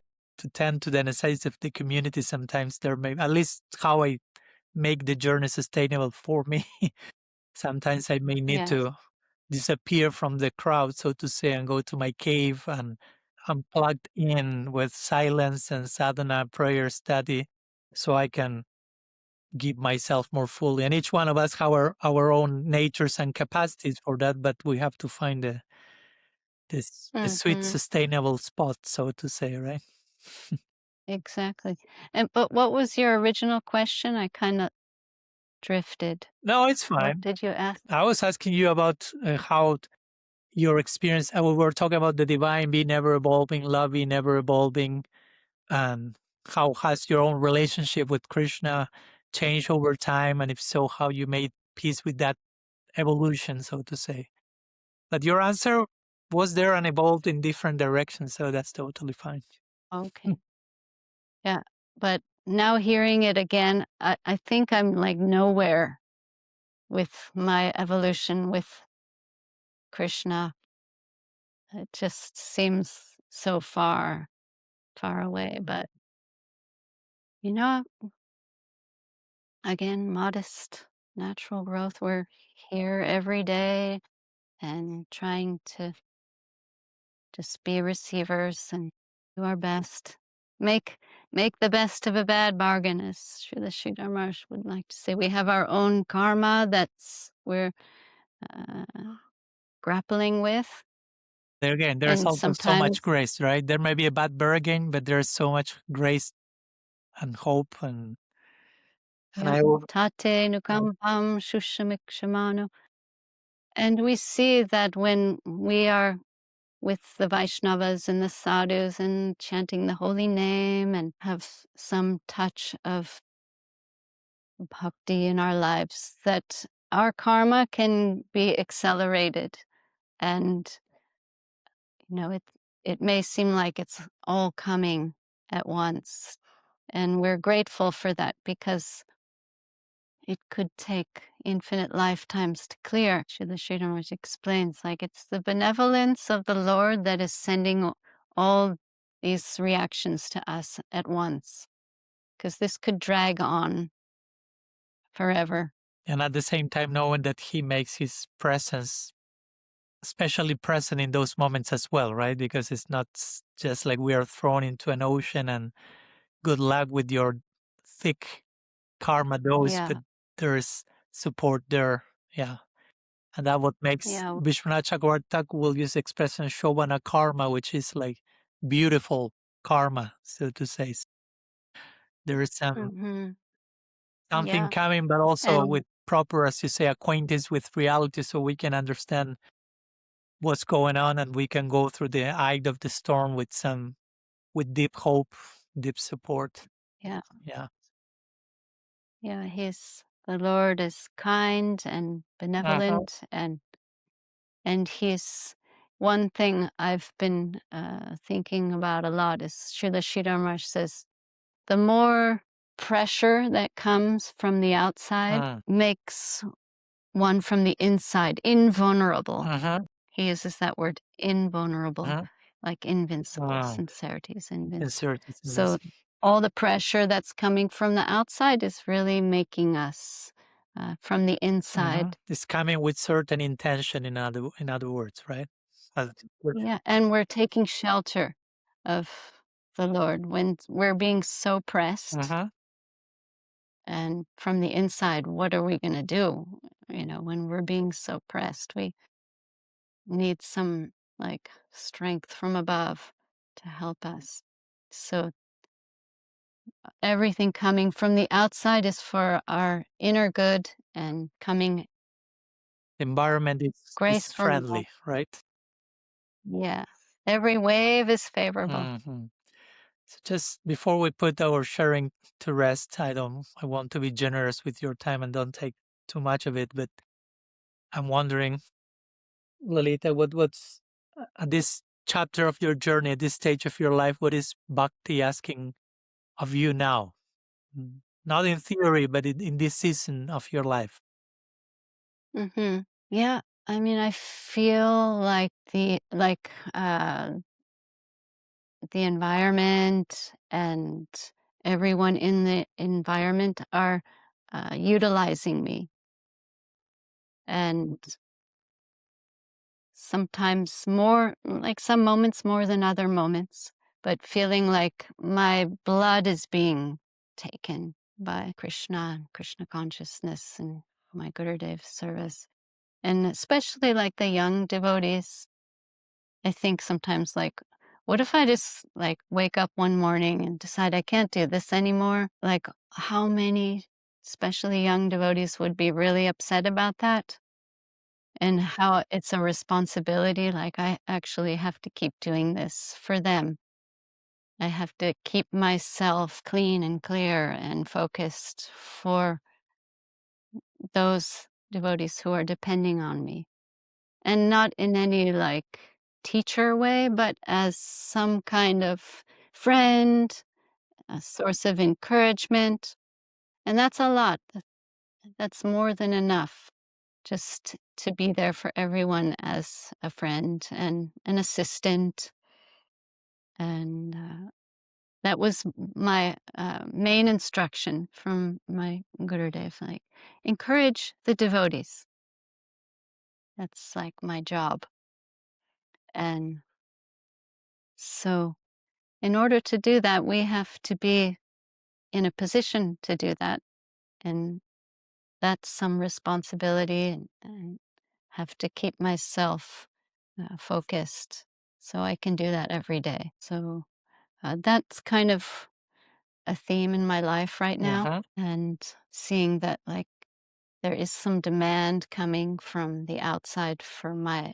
tend to the necessities of the community. Sometimes there may, at least how I make the journey sustainable for me. Sometimes I may need Yes. to disappear from the crowd, so to say, and go to my cave and I'm plugged in with silence and sadhana, prayer, study, so I can give myself more fully. And each one of us have our own natures and capacities for that, but we have to find the sweet, sustainable spot, so to say, right? Exactly. But what was your original question? I kind of drifted. No, it's What fine. did you ask? I was asking you about how your experience. We were talking about the divine being ever evolving, love being ever evolving, and how has your own relationship with Krishna changed over time, and if so, how you made peace with that evolution, so to say. But your answer was there and evolved in different directions, so that's totally fine. Okay. Yeah. But now hearing it again, I think I'm like nowhere with my evolution with Krishna. It just seems so far, far away. But, you know, again, modest, natural growth. We're here every day and trying to just be receivers and do our best. Make the best of a bad bargain, as Srila Sridhar Maharaj would like to say. We have our own karma that's we're uh, grappling with. There again, there's And also so much sometimes, grace, right? There may be a bad bargain, but there's so much grace and hope and yeah, I will. tate nukampam shushamikshamaну. And we see that when we are with the Vaishnavas and the sadhus and chanting the holy name and have some touch of bhakti in our lives, that our karma can be accelerated. And, it may seem like it's all coming at once. And we're grateful for that because it could take infinite lifetimes to clear. Srila Sridhar Maharaj explains, like it's the benevolence of the Lord that is sending all these reactions to us at once, because this could drag on forever. And at the same time, knowing that he makes his presence especially present in those moments as well, right? Because it's not just like we are thrown into an ocean and good luck with your thick karma dose, Yeah, but there's support there. Yeah. And that what makes yeah, Vishwanath Chakravarti Thakur will use the expression Shobana karma, which is like beautiful karma, so to say. There is something yeah. coming, but also And with proper, as you say, acquaintance with reality so we can understand what's going on and we can go through the eye of the storm with deep hope, deep support. yeah, Yeah. yeah, the Lord is kind and benevolent, and he's one thing I've been thinking about a lot is Srila Sridhar Maharaj says, the more pressure that comes from the outside makes one from the inside invulnerable. He uses that word, invulnerable, like invincible. Sincerity is invincible. So all the pressure that's coming from the outside is really making us from the inside. It's coming with certain intention, in other words, right? Yeah, and we're taking shelter of the Lord when we're being so pressed. And from the inside, what are we going to do? When we're being so pressed, we need some like strength from above to help us. So everything coming from the outside is for our inner good and coming Environment is graceful. friendly, right? Yeah, every wave is favorable. So just before we put our sharing to rest, I want to be generous with your time and don't take too much of it, but I'm wondering, Lalita, what's at this chapter of your journey, at this stage of your life, what is Bhakti asking of you now? Not in theory, but in this season of your life. Yeah, I mean, I feel like the environment and everyone in the environment are utilizing me. And sometimes more, like some moments more than other moments, but feeling like my blood is being taken by Krishna and Krishna consciousness and my Gurudeva service. And especially like the young devotees, I think sometimes like, what if I just like wake up one morning and decide I can't do this anymore? Like how many, especially young devotees, would be really upset about that? And how it's a responsibility, like I actually have to keep doing this for them. I have to keep myself clean and clear and focused for those devotees who are depending on me. And not in any like teacher way, but as some kind of friend, a source of encouragement. And that's a lot. That's more than enough. Just to be there for everyone as a friend and an assistant. And that was my main instruction from my Gurudev, like encourage the devotees. That's like my job. And so in order to do that, we have to be in a position to do that. And that's some responsibility, and have to keep myself focused so I can do that every day. So that's kind of a theme in my life right now. And seeing that like there is some demand coming from the outside for my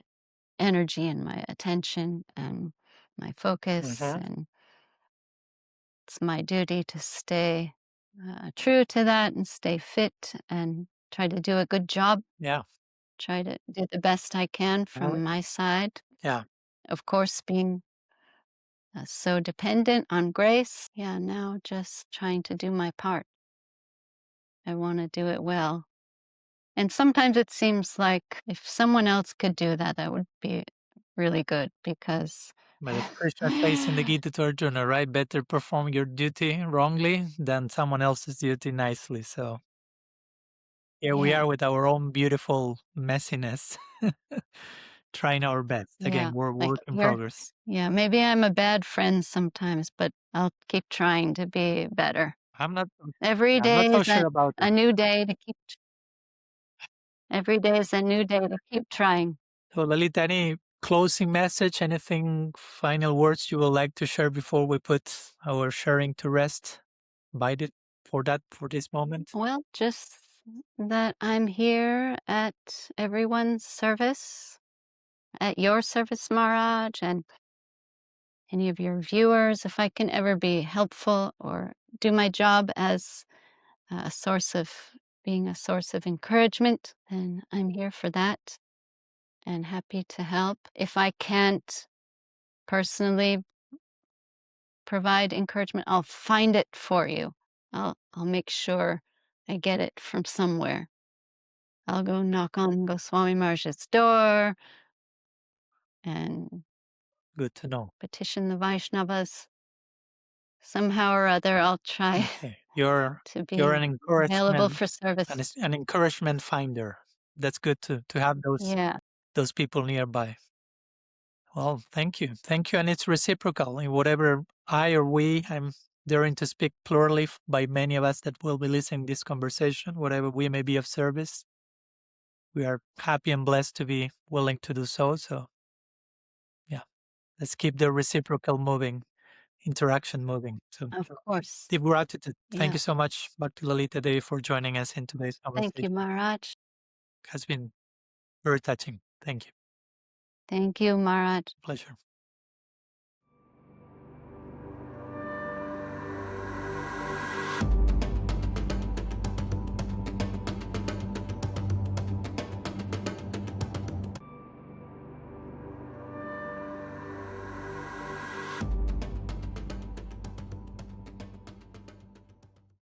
energy and my attention and my focus. And it's my duty to stay true to that and stay fit and try to do a good job. Yeah. Try to do the best I can from my side. Yeah. Of course, being so dependent on grace. Yeah, now just trying to do my part. I want to do it well. And sometimes it seems like if someone else could do that, that would be really good because. But as Krishna says in the Gita to Arjuna, right? Better perform your duty wrongly than someone else's duty nicely. So here we are with our own beautiful messiness, trying our best. Again, we're like work in progress. Yeah, maybe I'm a bad friend sometimes, but I'll keep trying to be better. I'm not Every I'm day not so is sure about a it. new day to keep. Every day is a new day to keep trying. So Lalita, any closing message, anything, final words you would like to share before we put our sharing to rest? Bite it for this moment? Well, just that I'm here at everyone's service, at your service, Maharaj, and any of your viewers. If I can ever be helpful or do my job as a source of being a source of encouragement, then I'm here for that and happy to help. If I can't personally provide encouragement, I'll find it for you. I'll make sure I get it from somewhere. I'll go knock on Swami Maharaj's door and Good to know. petition the Vaishnavas. Somehow or other, I'll try Okay. You're to be an available encouragement, for service. an encouragement finder. That's good to have Yeah, those people nearby. Well, thank you. Thank you. And it's reciprocal in whatever I or we, I'm daring to speak plurally by many of us that will be listening to this conversation, whatever we may be of service. We are happy and blessed to be willing to do so. So, yeah, let's keep the reciprocal moving, interaction moving. So, of course. deep gratitude. Thank Yeah. you so much, Bhakti Lalita Devi, for joining us in today's conversation. Thank you, Maharaj. It has been very touching. Thank you. Thank you, Maharaj. Pleasure.